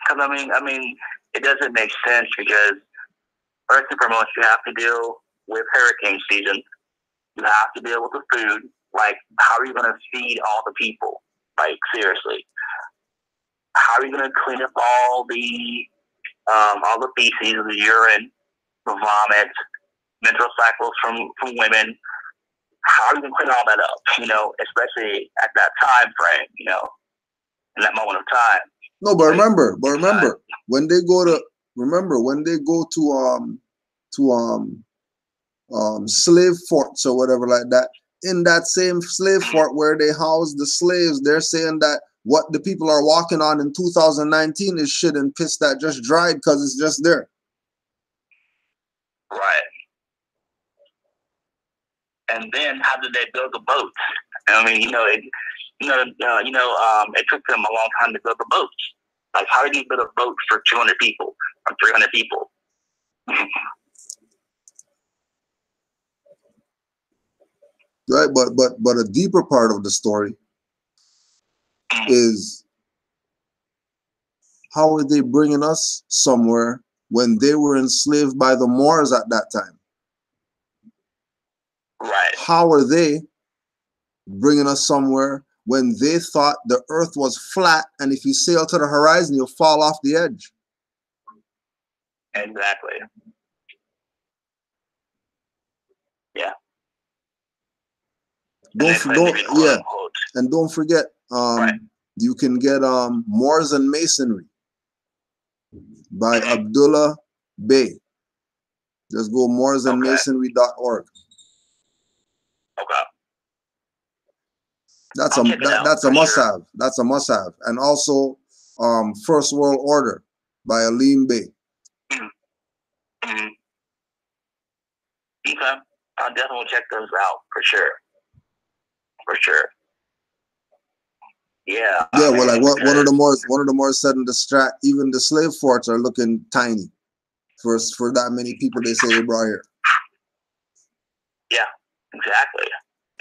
Because I mean, it doesn't make sense because first and foremost, you have to deal with hurricane season. You have to deal with the food. Like, how are you going to feed all the people? Like, seriously, how are you going to clean up all the feces, the urine, the vomit, menstrual cycles from women? How are you going to clean all that up? You know, especially at that time frame. You know, in that moment of time. No, but remember when they go to slave forts or whatever like that. In that same slave fort where they house the slaves, they're saying that what the people are walking on in 2019 is shit and piss that just dried because it's just there. Right. And then how did they build the boats? I mean, it took them a long time to build the boats. Like, how did you build a boat for 200 people or 300 people? Right, but a deeper part of the story is how are they bringing us somewhere when they were enslaved by the Moors at that time? Right. How are they bringing us somewhere when they thought the earth was flat and if you sail to the horizon, you'll fall off the edge? Exactly. Yeah. Don't forget, right. you can get Moors and Masonry by Abdullah Bey. Just go moorsandmasonry.org. Okay. That's a must-have. That's a must-have. And also First World Order by Alim Bey. Mm-hmm. Okay. I'll definitely check those out for sure. For sure. Yeah. Yeah, well, like one of the more said in the strat, even the slave forts are looking tiny for that many people they say they brought here. Yeah, exactly.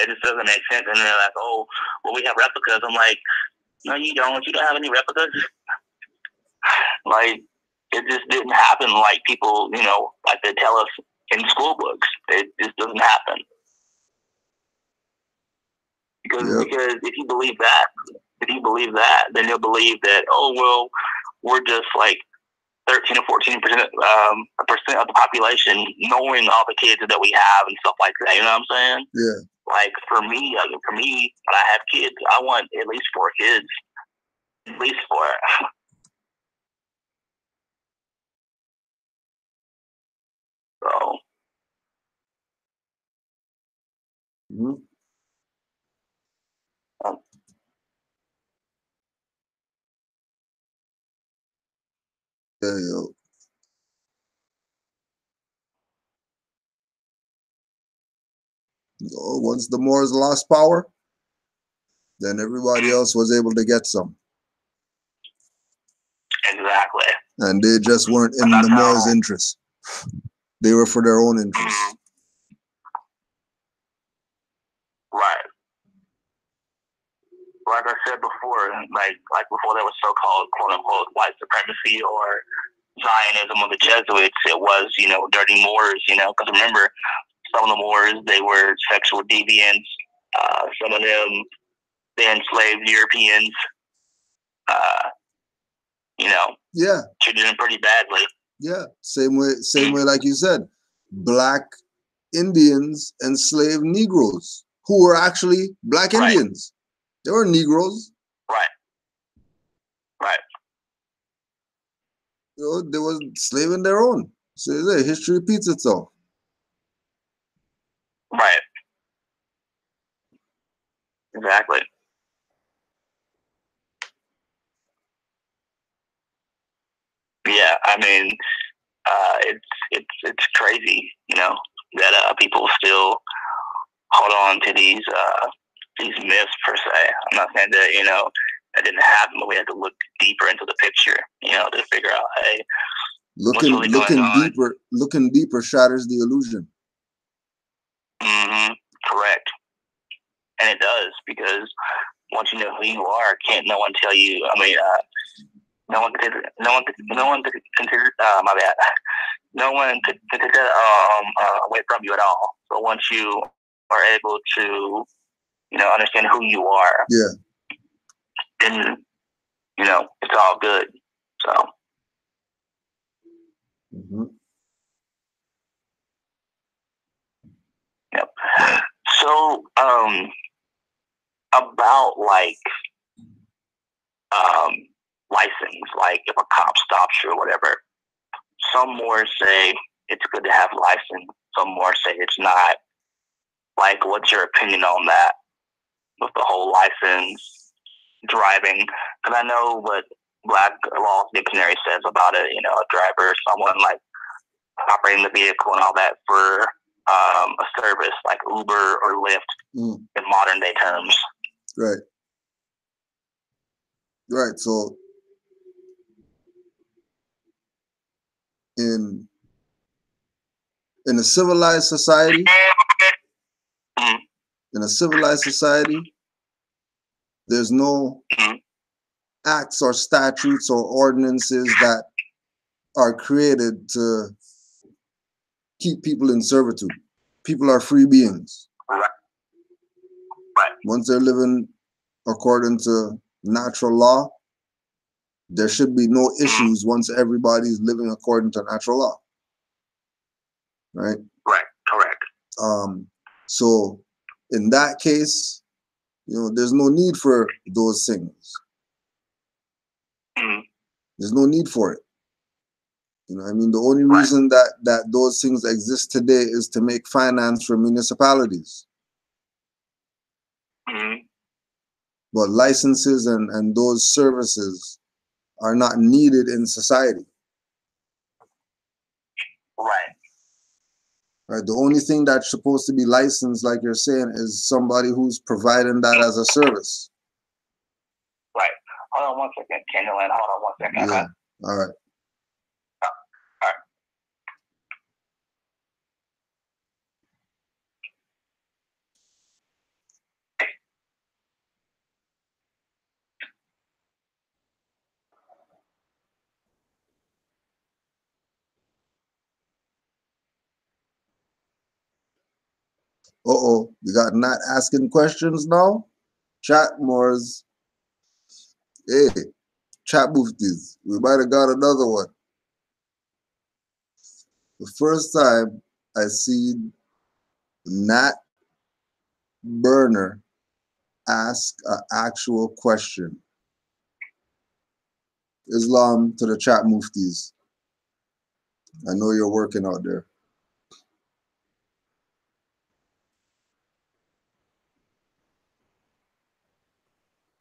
It just doesn't make sense. And they're like, oh, well, we have replicas. I'm like, no, you don't. You don't have any replicas. Like, it just didn't happen like people, like they tell us in school books. It just doesn't happen. Because if you believe that, then you'll believe that, oh, well, we're just like 13 or 14% of the population knowing all the kids that we have and stuff like that. You know what I'm saying? Yeah. Like for me, when I have kids, I want at least 4 kids. At least 4. So. Mm-hmm. Yeah, yo. Once the Moors lost power, then everybody else was able to get some. Exactly. And they just weren't in the Moors' interest. They were for their own interest. Right. Like I said before, like before there was so-called quote-unquote white supremacy or Zionism of the Jesuits, it was, dirty Moors, because remember, some of the Moors, they were sexual deviants. Some of them, they enslaved Europeans, Yeah. treated them pretty badly. Yeah. Same way, like you said, Black Indians enslaved Negroes who were actually Black Indians. They were Negroes. Right. Right. They were slaving their own. So history repeats itself. Right. Exactly. Yeah, I mean, it's crazy, that people still hold on to these myths per se. I'm not saying that that didn't happen, but we had to look deeper into the picture, to figure out, hey, looking deeper shatters the illusion. Correct. And it does, because once you know who you are, can't no one tell you. I mean, no one could consider. My bad. No one could take that away from you at all. So once you are able to, understand who you are, then it's all good. So. Yep. So, about license, like if a cop stops you or whatever, some more say it's good to have a license, some more say it's not. Like, what's your opinion on that with the whole license driving? Because I know what Black Law Dictionary says about it, a driver, someone like operating the vehicle and all that for a service like Uber or Lyft in modern day terms. Right. Right. So in a civilized society, there's no acts or statutes or ordinances that are created to keep people in servitude. People are free beings. Right. Once they're living according to natural law, there should be no issues once everybody's living according to natural law. Right? Right, correct. So in that case, there's no need for those things. There's no need for it. The only reason that those things exist today is to make finance for municipalities. But licenses and those services are not needed in society. Right. The only thing that's supposed to be licensed, like you're saying, is somebody who's providing that as a service. Right. Hold on one second, Canaanland. Hold on one second. Yeah. Okay? All right. We got not asking questions now. Chat Moors. Hey, chat Muftis. We might have got another one. The first time I seen Nat Burner ask an actual question. Islam to the chat Muftis. I know you're working out there.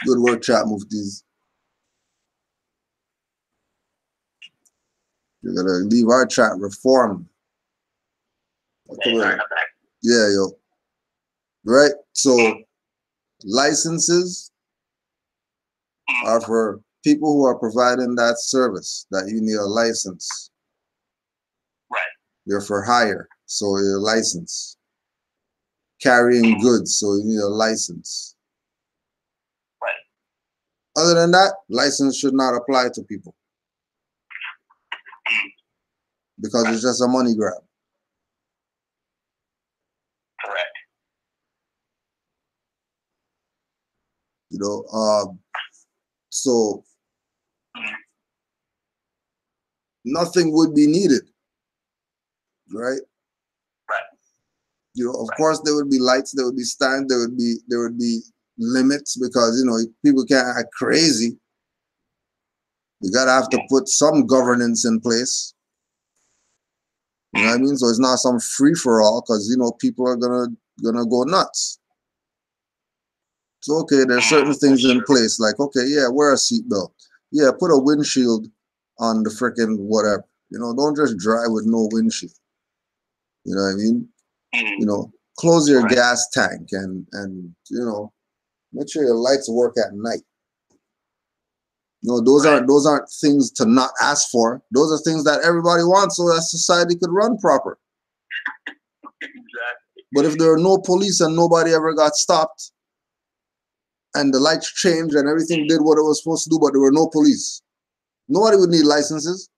Good work, chat Muftis. You're gonna leave our chat reformed. Yeah, yo. Right? So licenses are for people who are providing that service, that you need a license. Right. You're for hire, so you're licensed. Carrying goods, so you need a license. Right. Other than that, license should not apply to people. Because it's just a money grab. Correct. You know, so nothing would be needed, right? Right. You know, of course there would be lights, there would be stands, there would be limits, because you know people can't act crazy. You gotta have to put some governance in place. You know what I mean? So it's not some free for all, because you know people are gonna go nuts. So okay, there's certain things in place, like okay, yeah, wear a seatbelt. Yeah, put a windshield on the freaking whatever. You know, don't just drive with no windshield. You know what I mean? You know, close your gas tank and you know, make sure your lights work at night. You know, those aren't things to not ask for. Those are things that everybody wants so that society could run proper. Exactly. But if there are no police and nobody ever got stopped, and the lights changed and everything did what it was supposed to do, but there were no police, nobody would need licenses.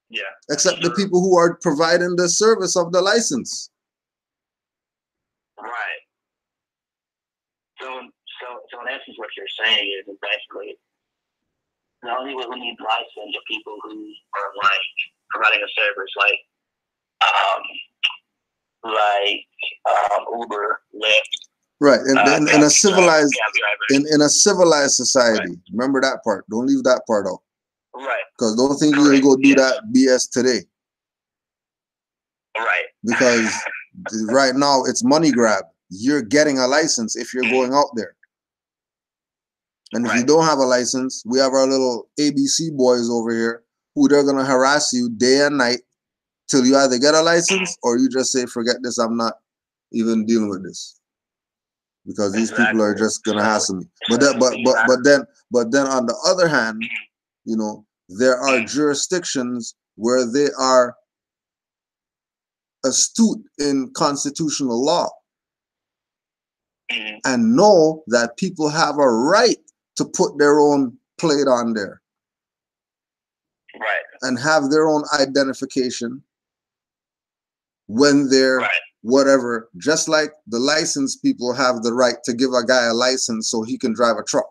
Yeah. Except the people who are providing the service of the license. Right. So in essence, what you're saying is basically the only way we need license are people who are like providing a service like Uber, Lyft. Right, in a civilized in a civilized society. Right. Remember that part. Don't leave that part out. Right. Because don't think you're gonna go do that BS today. Right. Because right now it's money grab. You're getting a license if you're going out there. And if you don't have a license, we have our little ABC boys over here who they're gonna harass you day and night till you either get a license or you just say, forget this, I'm not even dealing with this. Because these people are just gonna hassle me. But then on the other hand, you know, there are jurisdictions where they are astute in constitutional law and know that people have a right to put their own plate on there. Right. And have their own identification when they're whatever, just like the license people have the right to give a guy a license so he can drive a truck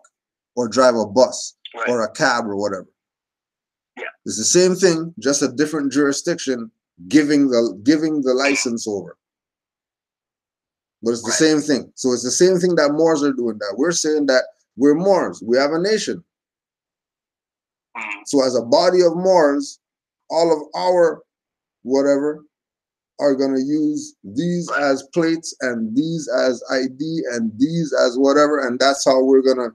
or drive a bus or a cab or whatever. Yeah. It's the same thing, just a different jurisdiction giving the license over. But it's the same thing. So it's the same thing that Moors are doing. That we're saying that we're Moors. We have a nation. So as a body of Moors, all of our whatever are going to use these as plates and these as ID and these as whatever. And that's how we're going to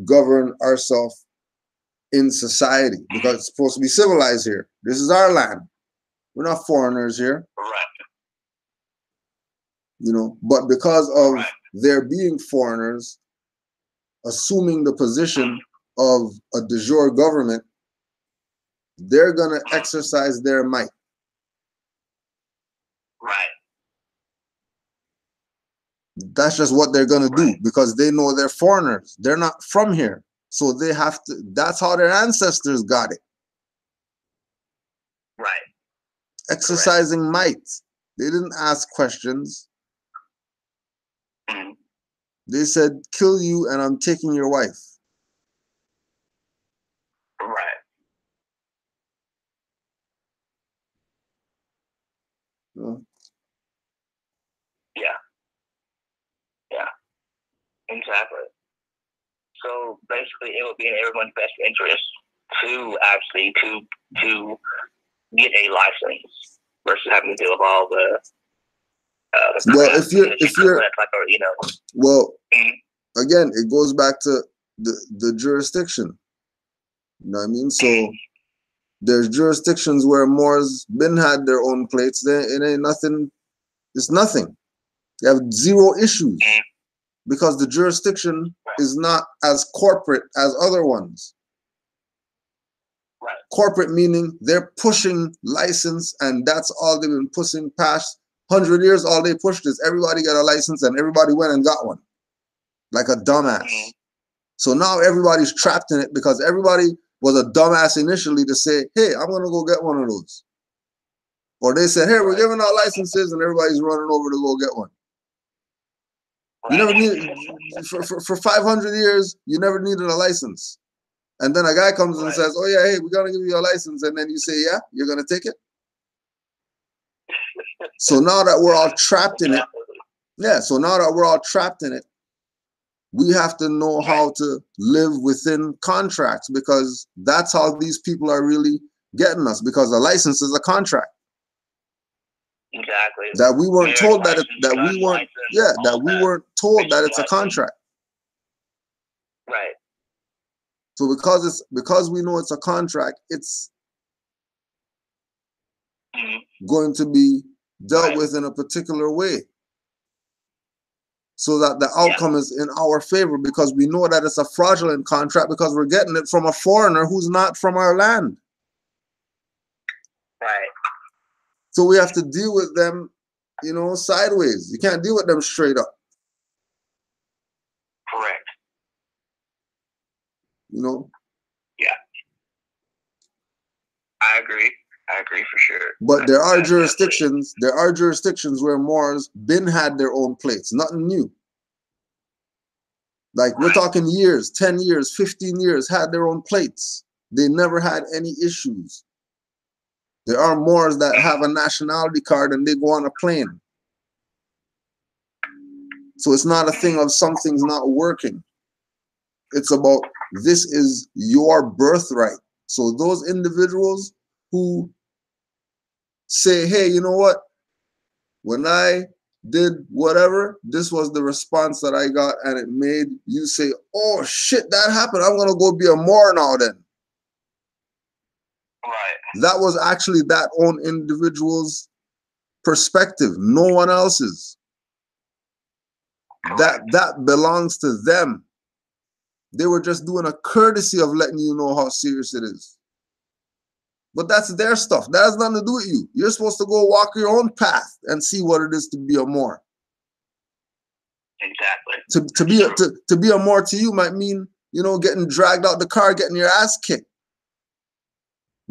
govern ourselves in society, because it's supposed to be civilized here. This is our land. We're not foreigners here. You know, but because of there being foreigners assuming the position of a de jure government, they're going to exercise their might. Right. That's just what they're going to do, because they know they're foreigners. They're not from here. So they have to, that's how their ancestors got it. Right. Exercising might. They didn't ask questions. They said, kill you and I'm taking your wife. Right. Yeah. Yeah. Exactly. So basically, it would be in everyone's best interest to actually to get a license versus having to deal with all the well, if you're well, again, it goes back to the jurisdiction. You know what I mean? So there's jurisdictions where Moors been had their own plates. It ain't nothing. It's nothing. They have zero issues because the jurisdiction is not as corporate as other ones. Right. Corporate meaning they're pushing license, and that's all they've been pushing past 100 years. All they pushed is everybody got a license and everybody went and got one. Like a dumbass. Mm-hmm. So now everybody's trapped in it because everybody was a dumbass initially to say, hey, I'm going to go get one of those. Or they said, hey, we're giving out licenses, and everybody's running over to go get one. You never need, for 500 years, you never needed a license. And then a guy comes and says, oh yeah, hey, we're going to give you a license. And then you say, yeah, you're going to take it? So now that we're all trapped in it, yeah, so now that we're all trapped in it, we have to know how to live within contracts, because that's how these people are really getting us, because a license is a contract. Exactly. That we weren't told that we weren't told that it's a contract. Right. So because we know it's a contract, it's going to be dealt with in a particular way, so that the outcome is in our favor, because we know that it's a fraudulent contract because we're getting it from a foreigner who's not from our land. Right. So we have to deal with them, you know, sideways. You can't deal with them straight up. Correct. You know? Yeah. I agree for sure. But there are jurisdictions where Moors been had their own plates, nothing new. Like we're talking years, 10 years, 15 years, had their own plates. They never had any issues. There are Moors that have a nationality card and they go on a plane. So it's not a thing of something's not working. It's about, this is your birthright. So those individuals who say, hey, you know what? When I did whatever, this was the response that I got, and it made you say, oh shit, that happened. I'm gonna go be a Moor now then. Right. That was actually that own individual's perspective, no one else's. That belongs to them. They were just doing a courtesy of letting you know how serious it is. But that's their stuff. That has nothing to do with you. You're supposed to go walk your own path and see what it is to be a Moor. Exactly. To be a Moor to you might mean, you know, getting dragged out the car, getting your ass kicked,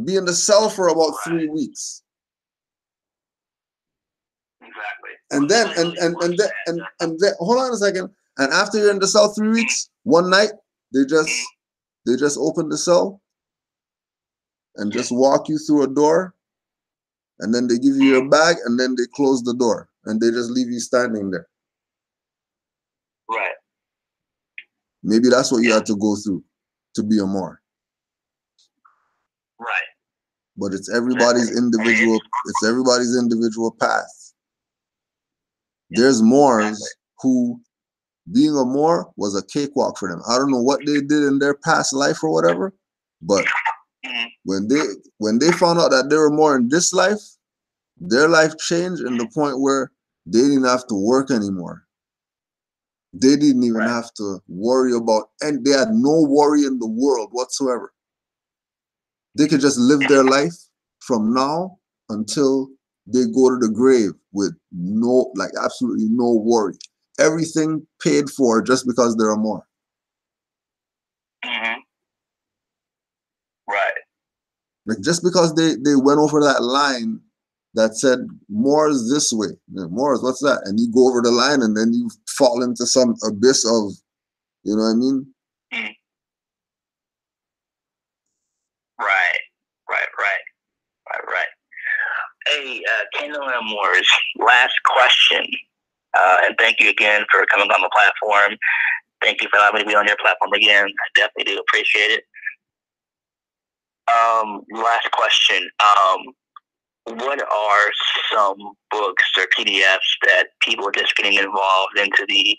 be in the cell for about 3 weeks. Exactly. And then hold on a second. And after you're in the cell 3 weeks, one night they just open the cell and just walk you through a door, and then they give you your bag, and then they close the door and they just leave you standing there. Right. Maybe that's what you had to go through to be a Moor. Right. But it's everybody's individual path. There's Moors who, being a Moor was a cakewalk for them. I don't know what they did in their past life or whatever, but when they found out that they were Moor in this life, their life changed in the point where they didn't have to work anymore. They didn't even have to worry about, and they had no worry in the world whatsoever. They could just live their life from now until they go to the grave with absolutely no worry. Everything paid for just because they're a Moor. Mm-hmm. Right. Like just because they went over that line that said Moors this way, Moors, what's that? And you go over the line and then you fall into some abyss of, you know what I mean? Mm. Right. Hey, Canaanland Moors, last question. And thank you again for coming on the platform. Thank you for allowing me to be on your platform again. I definitely do appreciate it. Last question. What are some books or PDFs that people are just getting involved into the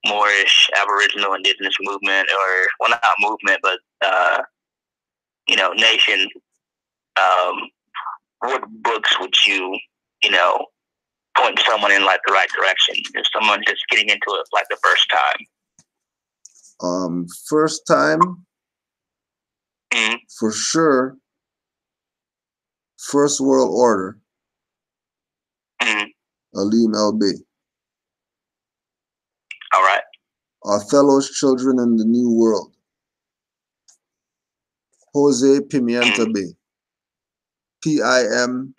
Moorish, Aboriginal, Indigenous movement, or, well, not movement, but, nation? What books would you, point someone in like the right direction if someone just getting into it like the first time? First time, for sure, First World Order, Alim El Bey. All right. Othello's Children in the New World, Jose Pimienta Bey. Pimienta.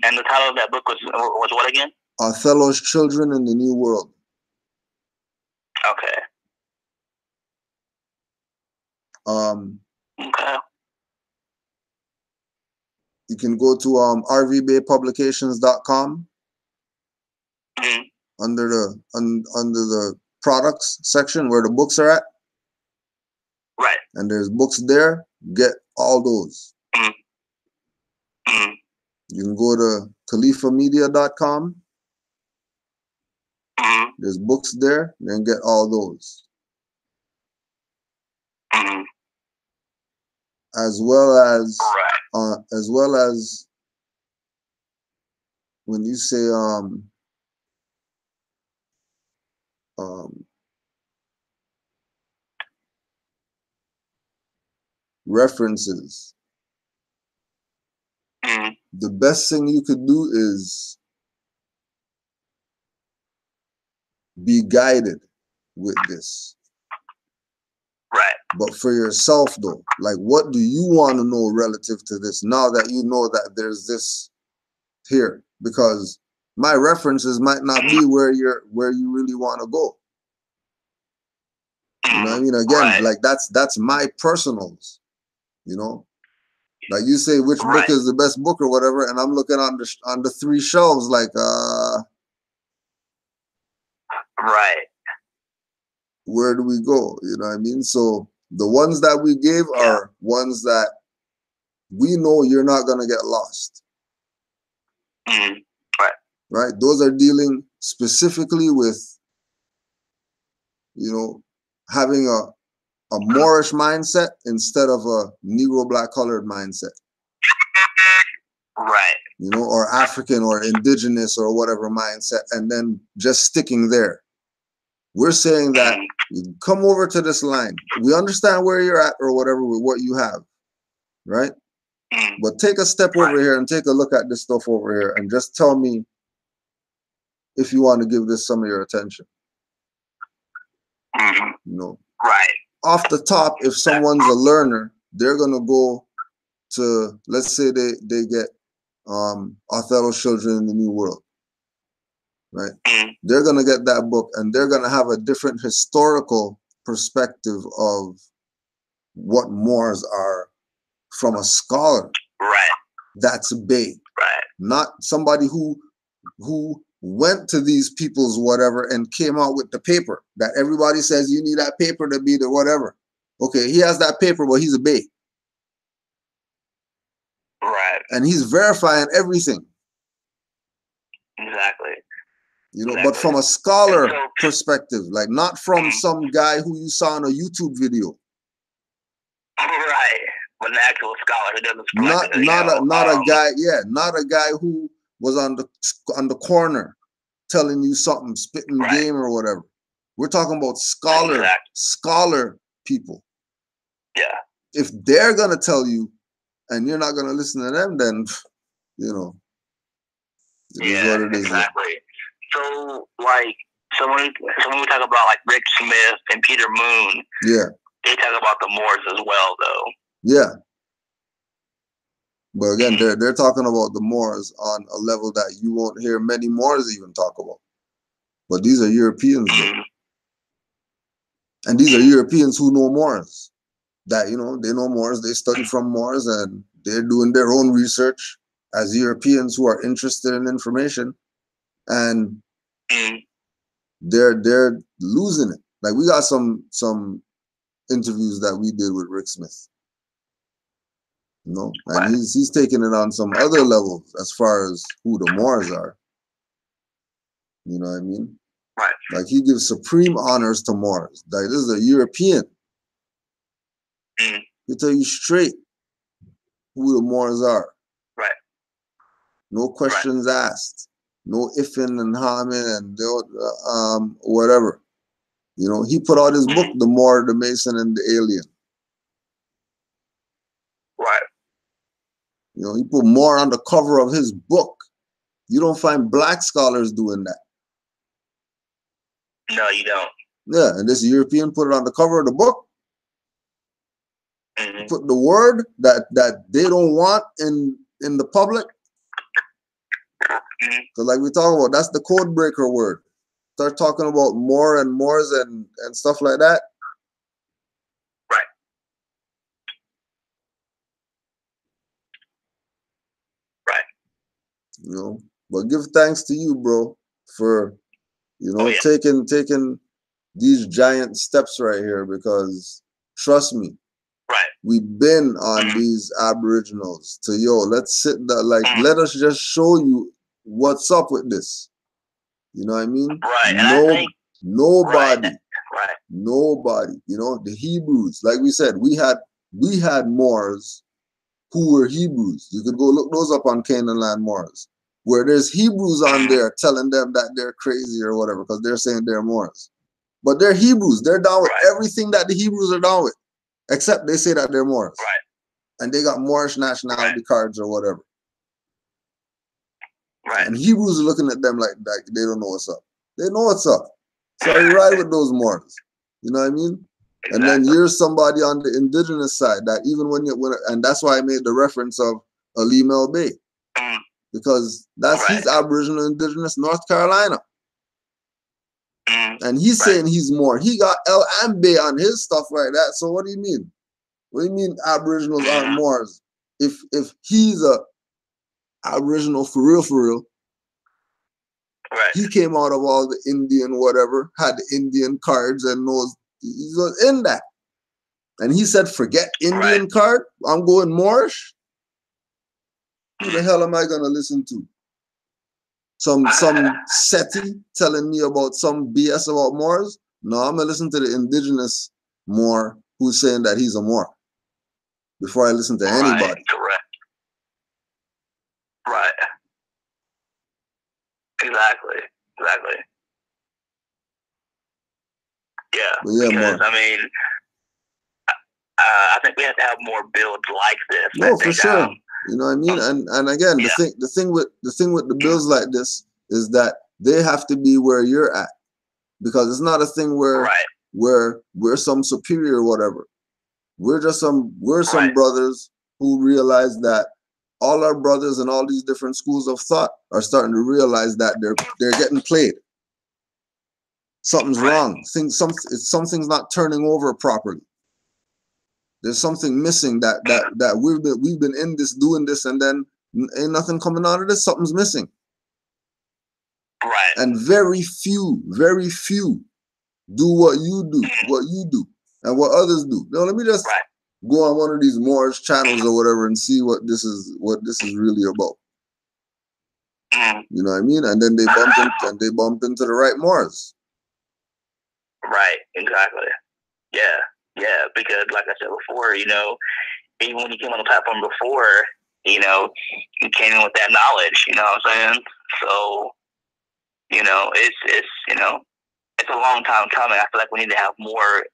And the title of that book was what again? Othello's Children in the New World. Okay. Okay. You can go to rvbaypublications.com under the products section where the books are at. Right. And there's books there. Get all those. You can go to khalifamedia.com. There's books there. Then get all those. As well as when you say references, the best thing you could do is be guided with this. Right. But for yourself though, like what do you want to know relative to this now that you know that there's this here? Because my references might not be where you really want to go. You know what I mean? Again, like that's my personals, you know? Like you say which book is the best book or whatever, and I'm looking on the three shelves like right. Where do we go? You know what I mean? So the ones that we gave are ones that we know you're not gonna get lost. Right. Right? Those are dealing specifically with, you know, having a Moorish mindset instead of a Negro black colored mindset. Right. You know, or African or indigenous or whatever mindset, and then just sticking there. We're saying that you come over to this line. We understand where you're at or whatever with what you have, right? But take a step over here and take a look at this stuff over here and just tell me if you want to give this some of your attention. You know, off the top, if someone's a learner, they're gonna go to, let's say they get Othello's Children in the New World, right? They're gonna get that book and they're gonna have a different historical perspective of what Moors are from a scholar. Right. That's Bay. Right. Not somebody who went to these people's whatever and came out with the paper that everybody says you need that paper to be the whatever. Okay, he has that paper, but he's a Bay. Right. And he's verifying everything. Exactly. You know, but from a scholar perspective, like not from some guy who you saw in a YouTube video. Right. But an actual scholar who doesn't not a guy who was on the corner telling you something, spitting game or whatever. We're talking about scholar people. Yeah. If they're gonna tell you and you're not gonna listen to them, then you know, it is what it is. Exactly. So when we talk about like Rick Smith and Peter Moon, they talk about the Moors as well, though. Yeah. But again, they're talking about the Moors on a level that you won't hear many Moors even talk about. But these are Europeans, though. And these are Europeans who know Moors. That, you know, they know Moors, they study from Moors, and they're doing their own research as Europeans who are interested in information. And they're losing it. Like we got some interviews that we did with Rick Smith. You know, and he's taking it on some other levels as far as who the Moors are. You know what I mean? Right. Like he gives supreme honors to Moors. Like this is a European. He'll tell you straight who the Moors are. Right. No questions asked. no ifing and harming and whatever. You know, he put out his book, The Moor, the Mason, and the Alien. Right. You know, he put Moor on the cover of his book. You don't find black scholars doing that. No, you don't. Yeah, and this European put it on the cover of the book. Put the word that they don't want in the public. Because like we talk about, that's the code breaker word. Start talking about Moor and Moors and stuff like that. Right. Right. You know, but give thanks to you, bro, for, you know, taking these giant steps right here, because trust me, we've been on these Aboriginals to, let's sit there, like, let us just show you what's up with this. You know what I mean? Right. Nobody, you know, the Hebrews, like we said, we had Moors who were Hebrews. You could go look those up on Canaanland Moors, where there's Hebrews on there telling them that they're crazy or whatever, because they're saying they're Moors. But they're Hebrews. They're down with everything that the Hebrews are down with, except they say that they're Moors. Right. And they got Moorish nationality cards or whatever. Right. And Hebrews are looking at them like they don't know what's up. They know what's up. So you ride with those Moors. You know what I mean? Exactly. And then you're somebody on the indigenous side that even when and that's why I made the reference of Ali Mel Bay. Because he's Aboriginal Indigenous North Carolina. And he's saying he's Moor. He got L and Bay on his stuff like that. So what do you mean? What do you mean Aboriginals aren't Moors? If he's a Aboriginal for real, he came out of all the Indian whatever, had the Indian cards and knows he was in that. And he said, forget Indian card, I'm going Moorish. Who the hell am I gonna listen to? Some SETI telling me about some BS about Moors? No, I'm gonna listen to the indigenous Moor who's saying that he's a Moor before I listen to anybody. Correct. Right. Exactly. Yeah. But yeah, because, Moor. I mean, I think we have to have more builds like this. No, for sure. You know what I mean? And again, the thing with the bills like this is that they have to be where you're at, because it's not a thing where we're some superior or whatever. We're just some brothers who realize that all our brothers in all these different schools of thought are starting to realize that they're getting played. Something's wrong. Something's not turning over properly. There's something missing that we've been in this doing this, and then ain't nothing coming out of this. Something's missing. Right. And very few do what you do and what others do. Now let me just go on one of these Moorish channels or whatever and see what this is really about. You know what I mean? And then they bump into the right Moors. Right, exactly. Yeah, because like I said before, you know, even when you came on the platform before, you know, you came in with that knowledge, you know what I'm saying? So, you know, it's you know, it's a long time coming. I feel like we need to have more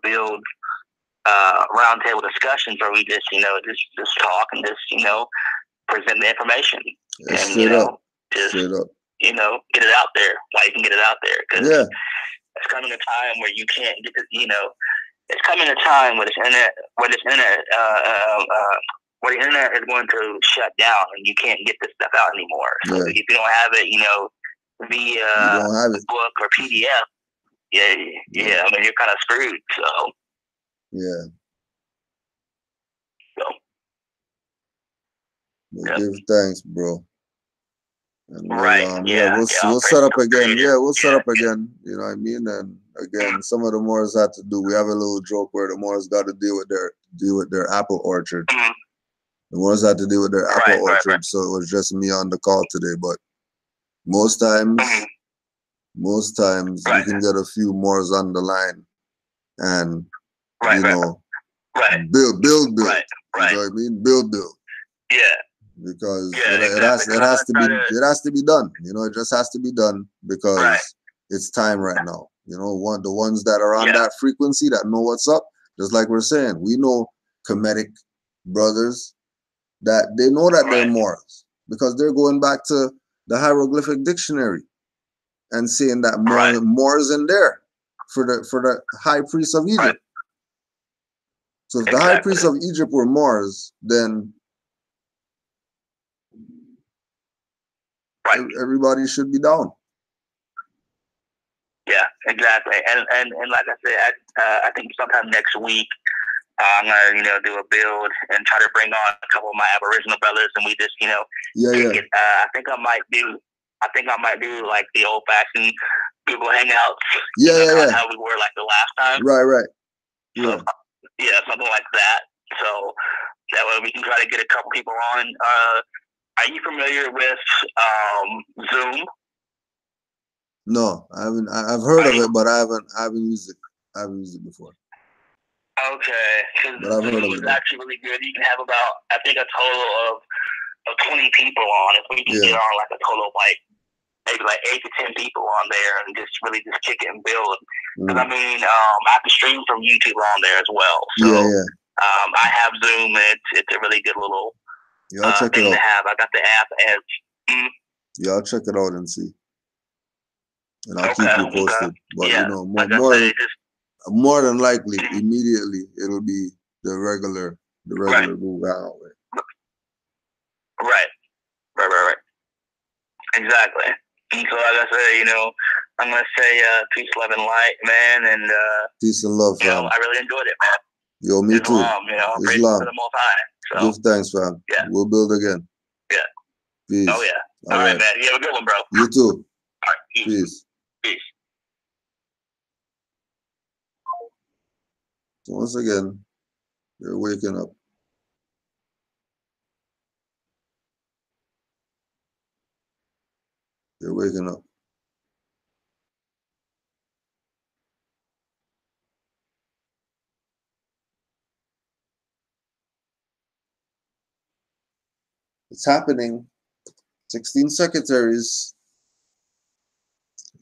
build roundtable discussions where we just, you know, just talk and just, you know, present the information. Yeah, and, you know, just, you know, get it out there. Why you can get it out there. Because it's coming a time where you can't get it, you know, it's coming a time where the internet is going to shut down and you can't get this stuff out anymore. So if you don't have it, you know, via book or PDF, I mean, you're kind of screwed. So give thanks, bro. And we'll set up again. We'll set up again. You know what I mean? And again, some of the Moors had to do. We have a little joke where the Moors got to deal with their apple orchard. The Moors had to deal with their apple orchard, so it was just me on the call today. But most times you can get a few Moors on the line, and you know, build. You know what I mean? Build. Yeah. because Yeah, it has to be done. You know, it just has to be done because it's time right now. You know, the ones that are on that frequency that know what's up, just like we're saying, we know Kemetic brothers that they know that they're Moors because they're going back to the hieroglyphic dictionary and saying that Moors in there for the high priest of Egypt. Right. So if the high priests of Egypt were Moors, then everybody should be down. Yeah, exactly. And like I said, I think sometime next week I'm gonna do a build and try to bring on a couple of my Aboriginal brothers, and we just kick it. I think I might do like the old fashioned Google Hangouts. How we were like the last time. Right. So, something like that. So that way we can try to get a couple people on. Are you familiar with Zoom? No, I haven't. I've heard of it, but I haven't used it. I haven't used it before. Okay, because Zoom is actually really good. You can have about, I think, a total of 20 people on. If we can get on like a total of maybe 8 to 10 people on there and just kick it and build. Because I mean, I can stream from YouTube on there as well. So I have Zoom. It's a really good little thing to have. I got the app and I'll check it out and see. And I'll keep you posted. But more than likely, immediately it'll be the regular Google Hangout way. Right. Exactly. And so like I say, I'm gonna say peace, love, and light, man, and peace and love, fam. I really enjoyed it, man. Yo, me too. Praise to the Most High. So, give thanks, fam. Yeah. We'll build again. Yeah. Peace. Oh yeah. All right, man. You have a good one, bro. You too. All right. Peace. So once again, they're waking up. They're waking up. It's happening. 16 secretaries.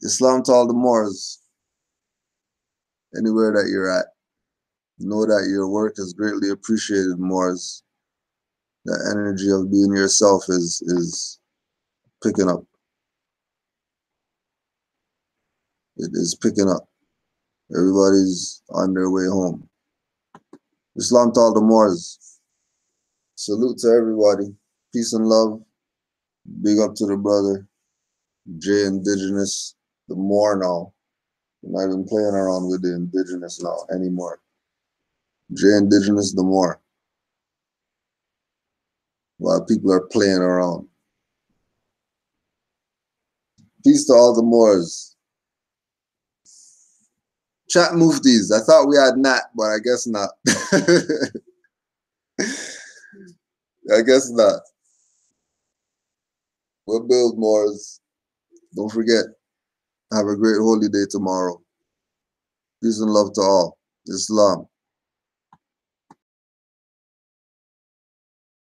Islam to all the Moors. Anywhere that you're at. Know that your work is greatly appreciated, Moors. The energy of being yourself is picking up. It is picking up. Everybody's on their way home. Islam to all the Moors. Salute to everybody. Peace and love. Big up to the brother. J Indigenous. The Moor now. I'm not even playing around with the Indigenous now anymore. J Indigenous, the Moor. While people are playing around. Peace to all the Moors. Chat Muftis. I thought we had Nat, but I guess not. I guess not. We'll build Moors. Don't forget. Have a great holy day tomorrow. Peace and love to all. Islam.